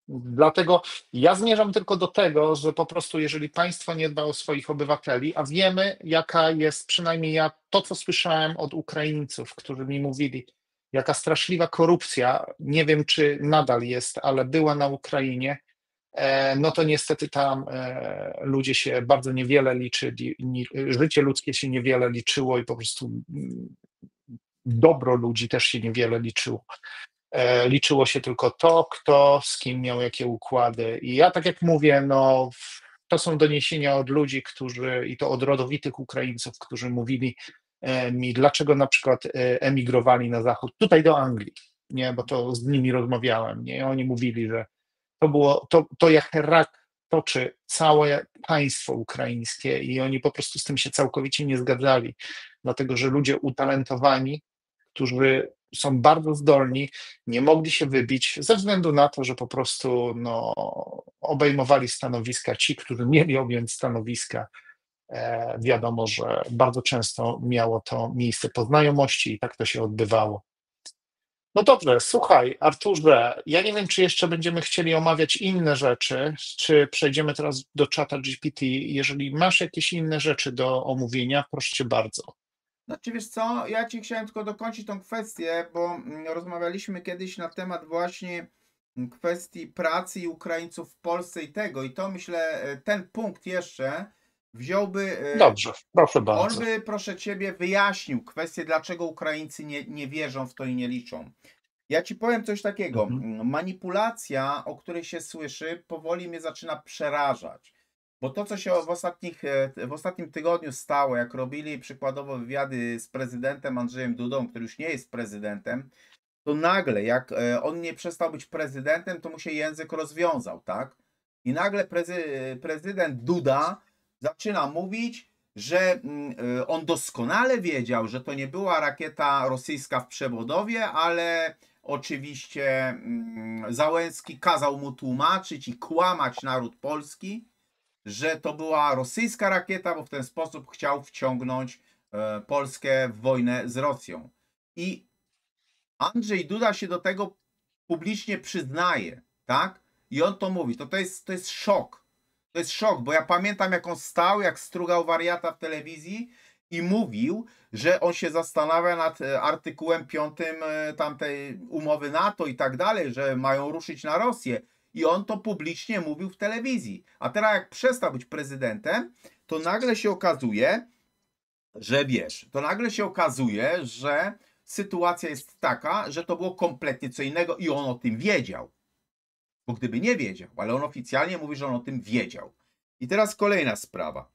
[SPEAKER 1] Dlatego ja zmierzam tylko do tego, że po prostu jeżeli państwo nie dba o swoich obywateli, a wiemy, jaka jest, przynajmniej ja to, co słyszałem od Ukraińców, którzy mi mówili, jaka straszliwa korupcja, nie wiem, czy nadal jest, ale była na Ukrainie, no to niestety tam ludzie się bardzo niewiele liczyli, życie ludzkie się niewiele liczyło i po prostu dobro ludzi też się niewiele liczyło. Liczyło się tylko to, kto z kim miał jakie układy. I ja tak jak mówię, no to są doniesienia od ludzi, którzy, i to od rodowitych Ukraińców, którzy mówili mi, dlaczego na przykład emigrowali na zachód, tutaj do Anglii, nie, bo to z nimi rozmawiałem, nie, i oni mówili, że to było, to jak rak toczy całe państwo ukraińskie i oni po prostu z tym się całkowicie nie zgadzali, dlatego że ludzie utalentowani, którzy są bardzo zdolni, nie mogli się wybić ze względu na to, że po prostu no, obejmowali stanowiska ci, którzy mieli objąć stanowiska. Wiadomo, że bardzo często miało to miejsce po znajomości i tak to się odbywało. No dobrze, słuchaj, Arturze, ja nie wiem, czy jeszcze będziemy chcieli omawiać inne rzeczy, czy przejdziemy teraz do czata GPT. Jeżeli masz jakieś inne rzeczy do omówienia, proszę cię bardzo.
[SPEAKER 2] Znaczy wiesz co, ja ci chciałem tylko dokończyć tą kwestię, bo rozmawialiśmy kiedyś na temat właśnie kwestii pracy i Ukraińców w Polsce i tego. I to myślę, ten punkt jeszcze wziąłby,
[SPEAKER 1] Dobrze, proszę
[SPEAKER 2] on
[SPEAKER 1] bardzo.
[SPEAKER 2] by, proszę ciebie, wyjaśnił kwestię, dlaczego Ukraińcy nie wierzą w to i nie liczą. Ja ci powiem coś takiego.
[SPEAKER 1] Mhm.
[SPEAKER 2] Manipulacja, o której się słyszy, powoli mnie zaczyna przerażać. Bo to, co się w ostatnim tygodniu stało, jak robili przykładowo wywiady z prezydentem Andrzejem Dudą, który już nie jest prezydentem, to nagle, jak on nie przestał być prezydentem, to mu się język rozwiązał, tak? I nagle prezydent Duda zaczyna mówić, że on doskonale wiedział, że to nie była rakieta rosyjska w przewodowie, ale oczywiście Załęski kazał mu tłumaczyć i kłamać naród polski, że to była rosyjska rakieta, bo w ten sposób chciał wciągnąć Polskę w wojnę z Rosją. I Andrzej Duda się do tego publicznie przyznaje, tak? I on to mówi. To jest szok. To jest szok, bo ja pamiętam, jak on stał, jak strugał wariata w telewizji i mówił, że on się zastanawia nad artykułem 5 tamtej umowy NATO i tak dalej, że mają ruszyć na Rosję. I on to publicznie mówił w telewizji. A teraz jak przestał być prezydentem, to nagle się okazuje, że wiesz, że sytuacja jest taka, że to było kompletnie co innego i on o tym wiedział. Bo gdyby nie wiedział, ale on oficjalnie mówi, że on o tym wiedział. I teraz kolejna sprawa.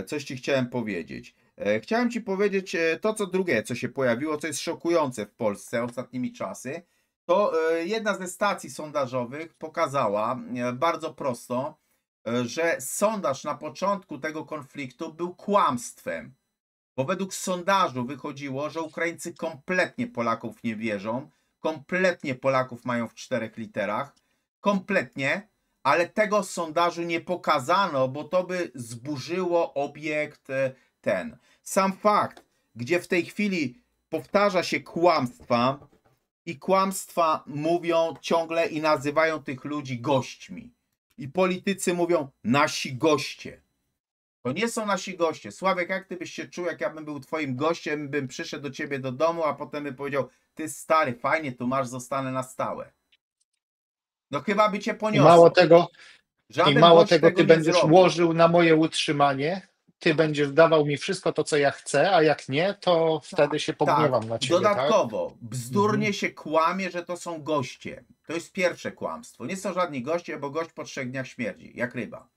[SPEAKER 2] Coś ci chciałem powiedzieć. Chciałem ci powiedzieć to, co drugie, co się pojawiło, co jest szokujące w Polsce ostatnimi czasy. To jedna ze stacji sondażowych pokazała bardzo prosto, że sondaż na początku tego konfliktu był kłamstwem. Bo według sondażu wychodziło, że Ukraińcy kompletnie Polaków nie wierzą, kompletnie Polaków mają w 4 literach, kompletnie, ale tego sondażu nie pokazano, bo to by zburzyło obiekt ten. Sam fakt, gdzie w tej chwili powtarza się kłamstwa i kłamstwa mówią ciągle i nazywają tych ludzi gośćmi. I politycy mówią nasi goście. To nie są nasi goście. Sławek, jak ty byś się czuł, jak ja bym był twoim gościem, bym przyszedł do ciebie do domu, a potem bym powiedział, ty stary, fajnie tu masz, zostanę na stałe. No chyba by cię
[SPEAKER 1] I
[SPEAKER 2] poniosło.
[SPEAKER 1] mało
[SPEAKER 2] gość
[SPEAKER 1] tego,
[SPEAKER 2] tego
[SPEAKER 1] ty
[SPEAKER 2] nie
[SPEAKER 1] będziesz
[SPEAKER 2] zrobi.
[SPEAKER 1] łożył na moje utrzymanie, ty będziesz dawał mi wszystko to, co ja chcę, a jak nie, to wtedy się pogniewam na ciebie, tak?
[SPEAKER 2] Dodatkowo, bzdurnie się kłamie, że to są goście. To jest pierwsze kłamstwo. Nie są żadni goście, bo gość po 3 dniach śmierdzi, jak ryba.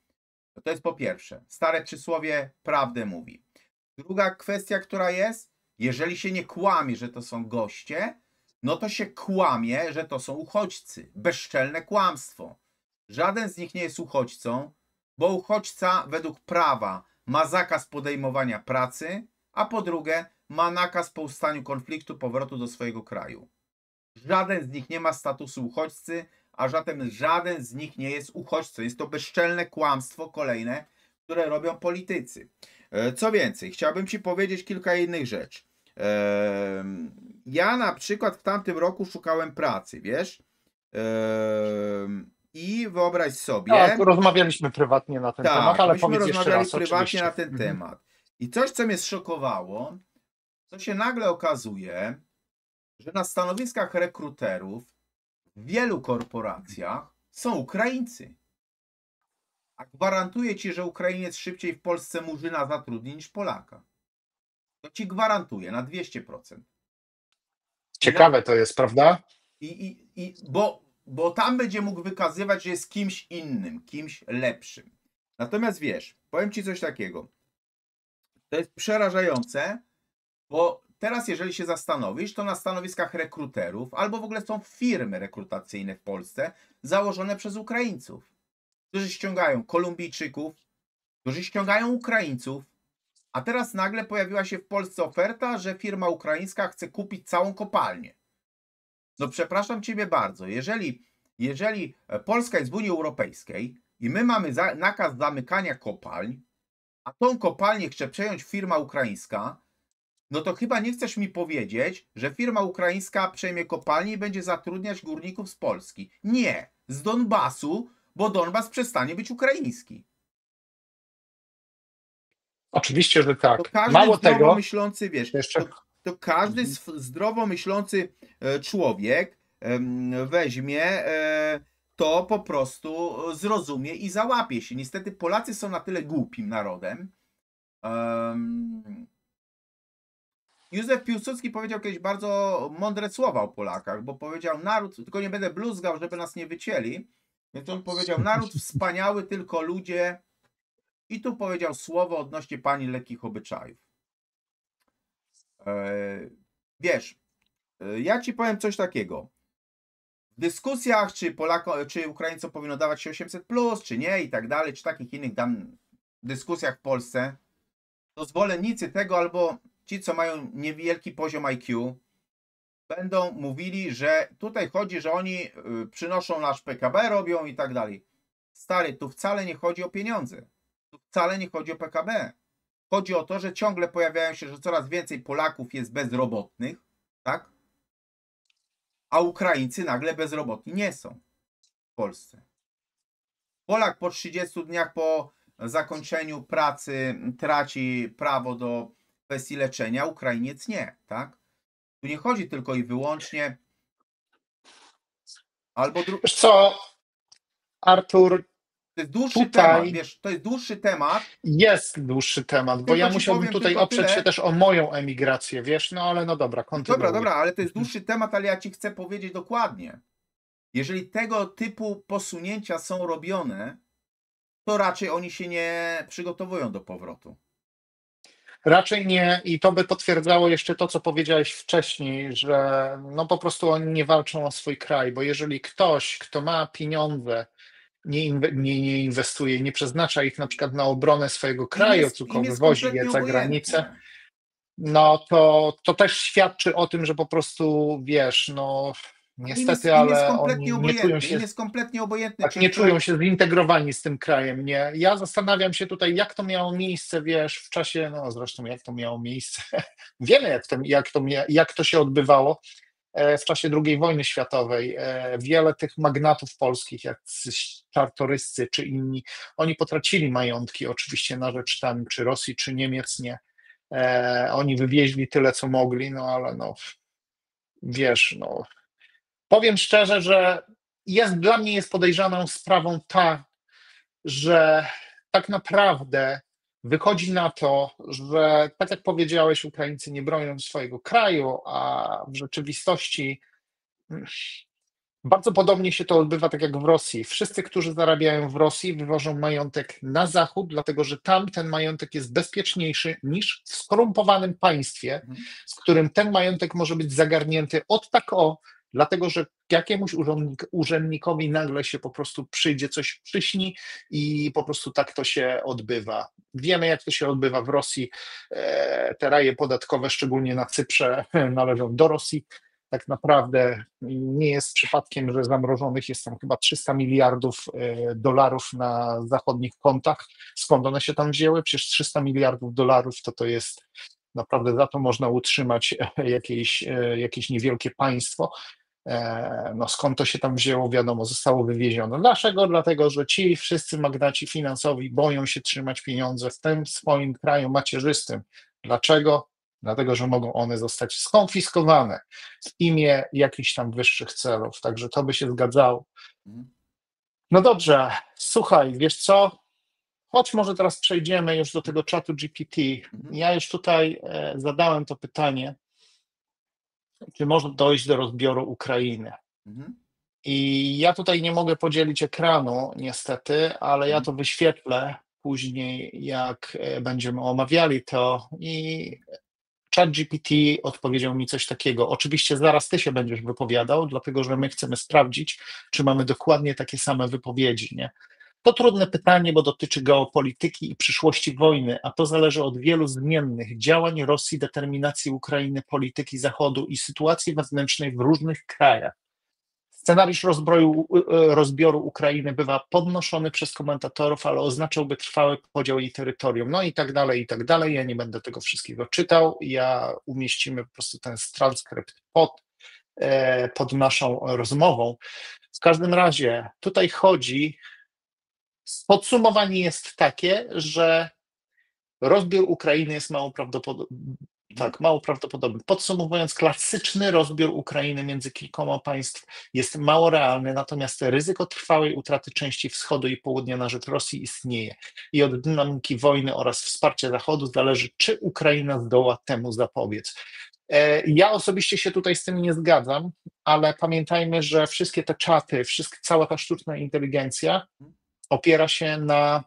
[SPEAKER 2] To jest po pierwsze. Stare przysłowie prawdę mówi. Druga kwestia, która jest, jeżeli się nie kłamie, że to są goście, no to się kłamie, że to są uchodźcy. Bezczelne kłamstwo. Żaden z nich nie jest uchodźcą, bo uchodźca według prawa ma zakaz podejmowania pracy, a po drugie ma nakaz po ustaniu konfliktu powrotu do swojego kraju. Żaden z nich nie ma statusu uchodźcy, a zatem żaden z nich nie jest uchodźcą. Jest to bezczelne kłamstwo kolejne, które robią politycy. Co więcej, chciałbym ci powiedzieć kilka innych rzeczy. Ja na przykład w tamtym roku szukałem pracy, wiesz? I wyobraź sobie...
[SPEAKER 1] Tak, rozmawialiśmy prywatnie na ten temat, ale
[SPEAKER 2] myśmy
[SPEAKER 1] powiedz jeszcze
[SPEAKER 2] rozmawiali
[SPEAKER 1] raz,
[SPEAKER 2] prywatnie
[SPEAKER 1] oczywiście.
[SPEAKER 2] na ten temat. I coś, co mnie zszokowało, to się nagle okazuje, że na stanowiskach rekruterów w wielu korporacjach są Ukraińcy. A gwarantuję ci, że Ukrainiec szybciej w Polsce murzyna zatrudni niż Polaka. To ci gwarantuję na 200%.
[SPEAKER 1] Ciekawe to jest, prawda?
[SPEAKER 2] Bo tam będzie mógł wykazywać, że jest kimś innym, kimś lepszym. Natomiast wiesz, powiem ci coś takiego. To jest przerażające, bo teraz jeżeli się zastanowisz, to na stanowiskach rekruterów albo w ogóle są firmy rekrutacyjne w Polsce założone przez Ukraińców, którzy ściągają Kolumbijczyków, którzy ściągają Ukraińców, a teraz nagle pojawiła się w Polsce oferta, że firma ukraińska chce kupić całą kopalnię. No przepraszam ciebie bardzo, jeżeli Polska jest w Unii Europejskiej i my mamy nakaz zamykania kopalń, a tą kopalnię chce przejąć firma ukraińska, no to chyba nie chcesz mi powiedzieć, że firma ukraińska przejmie kopalnię i będzie zatrudniać górników z Polski. Nie, z Donbasu, bo Donbas przestanie być ukraiński.
[SPEAKER 1] Oczywiście, że tak.
[SPEAKER 2] To każdy
[SPEAKER 1] Mało
[SPEAKER 2] zdrowo
[SPEAKER 1] tego,
[SPEAKER 2] myślący, wiesz,
[SPEAKER 1] jeszcze...
[SPEAKER 2] to każdy zdrowo myślący człowiek weźmie to po prostu zrozumie i załapie się. Niestety Polacy są na tyle głupim narodem. Józef Piłsudski powiedział kiedyś bardzo mądre słowa o Polakach, bo powiedział naród, tylko nie będę bluzgał, żeby nas nie wycięli, więc on powiedział naród wspaniały, tylko ludzie, i tu powiedział słowo odnośnie pani lekkich obyczajów. Wiesz, ja ci powiem coś takiego. W dyskusjach, czy Ukraińcom powinno dawać się 800+, czy nie, i tak dalej, czy takich innych dyskusjach w Polsce, to zwolennicy tego albo ci, co mają niewielki poziom IQ, będą mówili, że tutaj chodzi, że oni przynoszą nasz PKB, robią i tak dalej. Stary, tu wcale nie chodzi o pieniądze. Tu wcale nie chodzi o PKB. Chodzi o to, że ciągle pojawiają się, że coraz więcej Polaków jest bezrobotnych, tak? A Ukraińcy nagle bezrobotni nie są w Polsce. Polak po 30 dniach po zakończeniu pracy traci prawo do kwestii leczenia, Ukrainiec nie, tak? Tu nie chodzi tylko i wyłącznie albo
[SPEAKER 1] Wiesz co, Artur,
[SPEAKER 2] to jest dłuższy temat,
[SPEAKER 1] tutaj
[SPEAKER 2] wiesz, to jest dłuższy temat,
[SPEAKER 1] jest dłuższy temat, bo
[SPEAKER 2] tylko
[SPEAKER 1] ja
[SPEAKER 2] ci
[SPEAKER 1] musiałbym
[SPEAKER 2] powiem
[SPEAKER 1] tutaj
[SPEAKER 2] tylko
[SPEAKER 1] oprzeć się
[SPEAKER 2] tyle.
[SPEAKER 1] też o moją emigrację, wiesz, no ale no dobra,
[SPEAKER 2] Dobra,
[SPEAKER 1] kontynuuj.
[SPEAKER 2] ale to jest dłuższy temat, ale ja ci chcę powiedzieć dokładnie. Jeżeli tego typu posunięcia są robione, to raczej oni się nie przygotowują do powrotu.
[SPEAKER 1] Raczej nie i to by potwierdzało jeszcze to, co powiedziałeś wcześniej, że no po prostu oni nie walczą o swój kraj, bo jeżeli ktoś, kto ma pieniądze, nie inwestuje, nie przeznacza ich na przykład na obronę swojego kraju, tylko
[SPEAKER 2] Im jest
[SPEAKER 1] wywozi je
[SPEAKER 2] kompletnie
[SPEAKER 1] za granicę,
[SPEAKER 2] obojętne.
[SPEAKER 1] no to też świadczy o tym, że po prostu wiesz, no niestety,
[SPEAKER 2] Im jest
[SPEAKER 1] ale oni
[SPEAKER 2] kompletnie
[SPEAKER 1] nie czują
[SPEAKER 2] obojętne.
[SPEAKER 1] się,
[SPEAKER 2] Im jest kompletnie obojętne,
[SPEAKER 1] tak
[SPEAKER 2] czy
[SPEAKER 1] nie czują
[SPEAKER 2] ktoś...
[SPEAKER 1] się zintegrowani z tym krajem, nie? Ja zastanawiam się tutaj, jak to miało miejsce, wiesz, w czasie, no zresztą jak to miało miejsce, wiemy jak to się odbywało w czasie II wojny światowej. Wiele tych magnatów polskich, jak Czartoryscy czy inni, oni potracili majątki oczywiście na rzecz tam, czy Rosji, czy Niemiec, nie. Oni wywieźli tyle, co mogli, no ale no, wiesz, no, powiem szczerze, że dla mnie jest podejrzaną sprawą ta, że tak naprawdę wychodzi na to, że tak jak powiedziałeś, Ukraińcy nie bronią swojego kraju, a w rzeczywistości bardzo podobnie się to odbywa tak jak w Rosji. Wszyscy, którzy zarabiają w Rosji, wywożą majątek na zachód, dlatego że tam ten majątek jest bezpieczniejszy niż w skorumpowanym państwie, w którym ten majątek może być zagarnięty od tak o, dlatego że jakiemuś urzędnikowi nagle się po prostu przyjdzie coś przyśni i po prostu tak to się odbywa. Wiemy, jak to się odbywa w Rosji. Te raje podatkowe, szczególnie na Cyprze, należą do Rosji. Tak naprawdę nie jest przypadkiem, że zamrożonych jest tam chyba 300 miliardów dolarów na zachodnich kontach. Skąd one się tam wzięły? Przecież 300 miliardów dolarów to jest naprawdę, za to można utrzymać jakieś niewielkie państwo. No skąd to się tam wzięło, wiadomo, zostało wywiezione. Dlaczego? Dlatego, że ci wszyscy magnaci finansowi boją się trzymać pieniądze w tym swoim kraju macierzystym. Dlaczego? Dlatego, że mogą one zostać skonfiskowane w imię jakichś tam wyższych celów. Także to by się zgadzało. No dobrze, słuchaj, wiesz co? Chodź może teraz przejdziemy już do tego czatu GPT. Ja już tutaj zadałem to pytanie, czy może dojść do rozbioru Ukrainy. I ja tutaj nie mogę podzielić ekranu, niestety, ale ja to wyświetlę później, jak będziemy omawiali to. I ChatGPT odpowiedział mi coś takiego. Oczywiście zaraz ty się będziesz wypowiadał, dlatego że my chcemy sprawdzić, czy mamy dokładnie takie same wypowiedzi, nie? To trudne pytanie, bo dotyczy geopolityki i przyszłości wojny, a to zależy od wielu zmiennych działań Rosji, determinacji Ukrainy, polityki Zachodu i sytuacji wewnętrznej w różnych krajach. Scenariusz rozbioru Ukrainy bywa podnoszony przez komentatorów, ale oznaczałby trwały podział jej terytorium, no i tak dalej, i tak dalej. Ja nie będę tego wszystkiego czytał, umieścimy po prostu ten transkrypt pod naszą rozmową. W każdym razie tutaj podsumowanie jest takie, że rozbiór Ukrainy jest mało prawdopodobny. Tak, mało prawdopodobny. Podsumowując, klasyczny rozbiór Ukrainy między kilkoma państw jest mało realny, natomiast ryzyko trwałej utraty części wschodu i południa na rzecz Rosji istnieje. I od dynamiki wojny oraz wsparcia Zachodu zależy, czy Ukraina zdoła temu zapobiec. Ja osobiście się tutaj z tym nie zgadzam, ale pamiętajmy, że wszystkie te czaty, cała ta sztuczna inteligencja opiera się na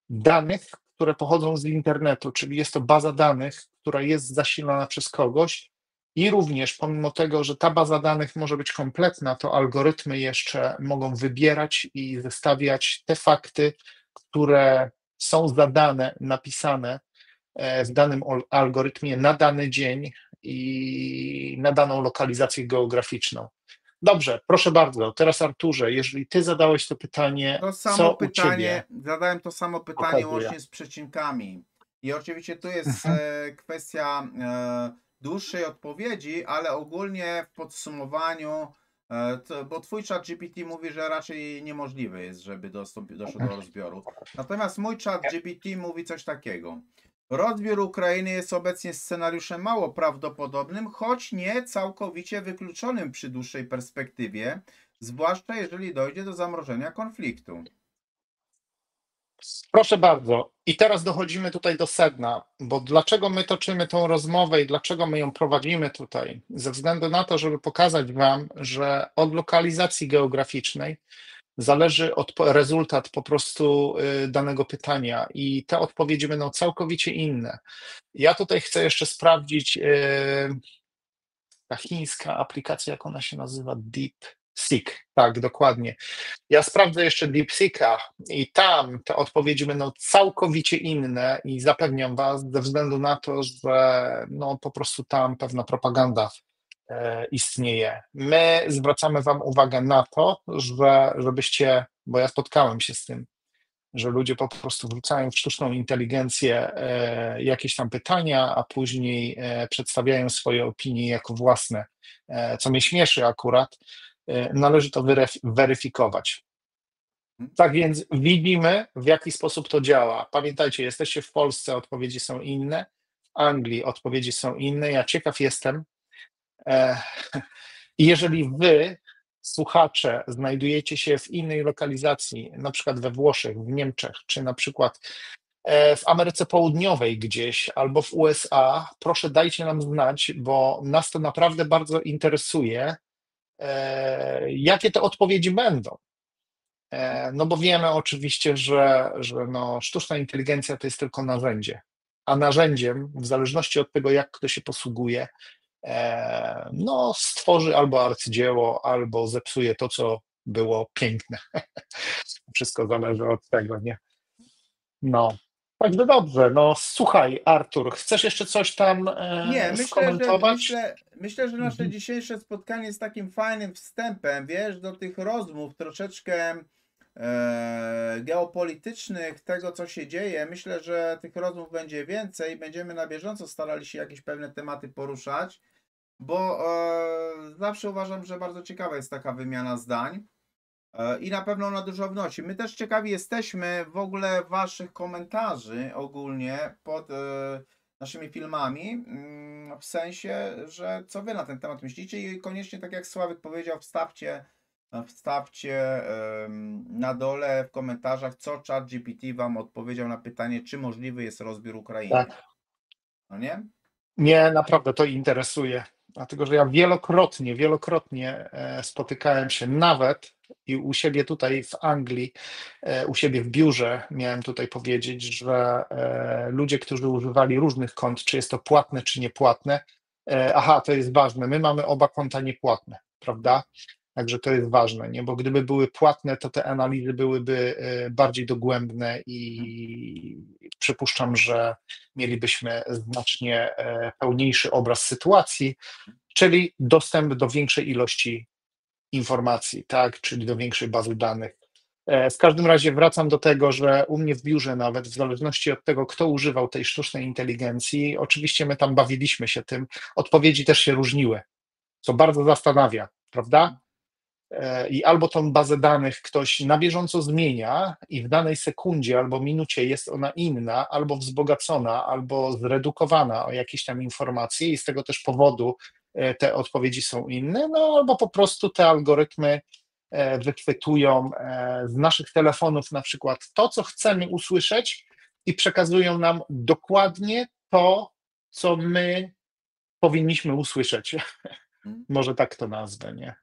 [SPEAKER 1] danych, które pochodzą z internetu, czyli jest to baza danych, która jest zasilana przez kogoś i również pomimo tego, że ta baza danych może być kompletna, to algorytmy jeszcze mogą wybierać i zestawiać te fakty, które są zadane, napisane w danym algorytmie na dany dzień i na daną lokalizację geograficzną. Dobrze, proszę bardzo. Teraz Arturze, jeżeli ty zadałeś to pytanie,
[SPEAKER 2] To samo
[SPEAKER 1] co u ciebie
[SPEAKER 2] pytanie, zadałem to samo pytanie
[SPEAKER 1] pokazuje?
[SPEAKER 2] łącznie z przecinkami. I oczywiście tu jest
[SPEAKER 1] Mhm.
[SPEAKER 2] kwestia dłuższej odpowiedzi, ale ogólnie w podsumowaniu, bo twój chat GPT mówi, że raczej niemożliwe jest, żeby doszło do rozbioru. Natomiast mój chat GPT mówi coś takiego. Rozbiór Ukrainy jest obecnie scenariuszem mało prawdopodobnym, choć nie całkowicie wykluczonym przy dłuższej perspektywie, zwłaszcza jeżeli dojdzie do zamrożenia konfliktu.
[SPEAKER 1] Proszę bardzo. I teraz dochodzimy tutaj do sedna, bo dlaczego my toczymy tą rozmowę i dlaczego my ją prowadzimy tutaj? Ze względu na to, żeby pokazać Wam, że od lokalizacji geograficznej zależy rezultat po prostu danego pytania i te odpowiedzi będą całkowicie inne. Ja tutaj chcę jeszcze sprawdzić ta chińska aplikacja, jak ona się nazywa? DeepSeek. Tak, dokładnie. Ja sprawdzę jeszcze DeepSeeka i tam te odpowiedzi będą całkowicie inne i zapewniam Was, ze względu na to, że no, po prostu tam pewna propaganda istnieje. My zwracamy Wam uwagę na to, żebyście, bo ja spotkałem się z tym, że ludzie po prostu wrzucają w sztuczną inteligencję jakieś tam pytania, a później przedstawiają swoje opinie jako własne, co mnie śmieszy akurat. Należy to weryfikować. Tak więc widzimy, w jaki sposób to działa. Pamiętajcie, jesteście w Polsce, odpowiedzi są inne, w Anglii odpowiedzi są inne. Ja ciekaw jestem, i jeżeli wy, słuchacze, znajdujecie się w innej lokalizacji, na przykład we Włoszech, w Niemczech, czy na przykład w Ameryce Południowej gdzieś, albo w USA, proszę dajcie nam znać, bo nas to naprawdę bardzo interesuje, jakie te odpowiedzi będą. No bo wiemy oczywiście, że no, sztuczna inteligencja to jest tylko narzędzie, a narzędziem, w zależności od tego, jak kto się posługuje, no, stworzy albo arcydzieło, albo zepsuje to, co było piękne. Wszystko zależy od tego, nie? No. Także dobrze, no słuchaj, Artur, chcesz jeszcze coś tam
[SPEAKER 2] Nie,
[SPEAKER 1] skomentować?
[SPEAKER 2] myślę, że nasze
[SPEAKER 1] Mhm.
[SPEAKER 2] dzisiejsze spotkanie jest takim fajnym wstępem, wiesz, do tych rozmów troszeczkę geopolitycznych, tego co się dzieje. Myślę, że tych rozmów będzie więcej. Będziemy na bieżąco starali się jakieś pewne tematy poruszać, bo zawsze uważam, że bardzo ciekawa jest taka wymiana zdań. I na pewno ona dużo wnosi. My też ciekawi jesteśmy w ogóle Waszych komentarzy ogólnie pod naszymi filmami, w sensie, że co Wy na ten temat myślicie i koniecznie, tak jak Sławek powiedział, wstawcie na dole w komentarzach, co ChatGPT Wam odpowiedział na pytanie, czy możliwy jest rozbiór Ukrainy.
[SPEAKER 1] Tak.
[SPEAKER 2] No nie?
[SPEAKER 1] Mnie naprawdę to interesuje, dlatego że ja wielokrotnie spotykałem się nawet i u siebie tutaj w Anglii, u siebie w biurze, miałem tutaj powiedzieć, że ludzie, którzy używali różnych kont, czy jest to płatne, czy niepłatne, aha, to jest ważne, my mamy oba konta niepłatne, prawda? Także to jest ważne, nie? Bo gdyby były płatne, to te analizy byłyby bardziej dogłębne i przypuszczam, że mielibyśmy znacznie pełniejszy obraz sytuacji, czyli dostęp do większej ilości informacji, tak, czyli do większej bazy danych. W każdym razie wracam do tego, że u mnie w biurze nawet, w zależności od tego, kto używał tej sztucznej inteligencji, oczywiście my tam bawiliśmy się tym, odpowiedzi też się różniły, co bardzo zastanawia, prawda? I albo tą bazę danych ktoś na bieżąco zmienia i w danej sekundzie albo minucie jest ona inna, albo wzbogacona, albo zredukowana o jakieś tam informacje i z tego też powodu te odpowiedzi są inne, no albo po prostu te algorytmy wychwytują z naszych telefonów na przykład to, co chcemy usłyszeć i przekazują nam dokładnie to, co my powinniśmy usłyszeć. Może tak to nazwę, nie?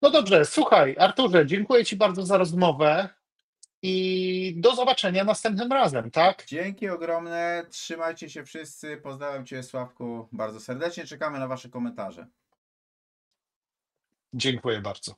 [SPEAKER 1] No dobrze, słuchaj, Arturze, dziękuję Ci bardzo za rozmowę i do zobaczenia następnym razem, tak?
[SPEAKER 2] Dzięki ogromne, trzymajcie się wszyscy, pozdrawiam Cię Sławku bardzo serdecznie, czekamy na Wasze komentarze.
[SPEAKER 1] Dziękuję bardzo.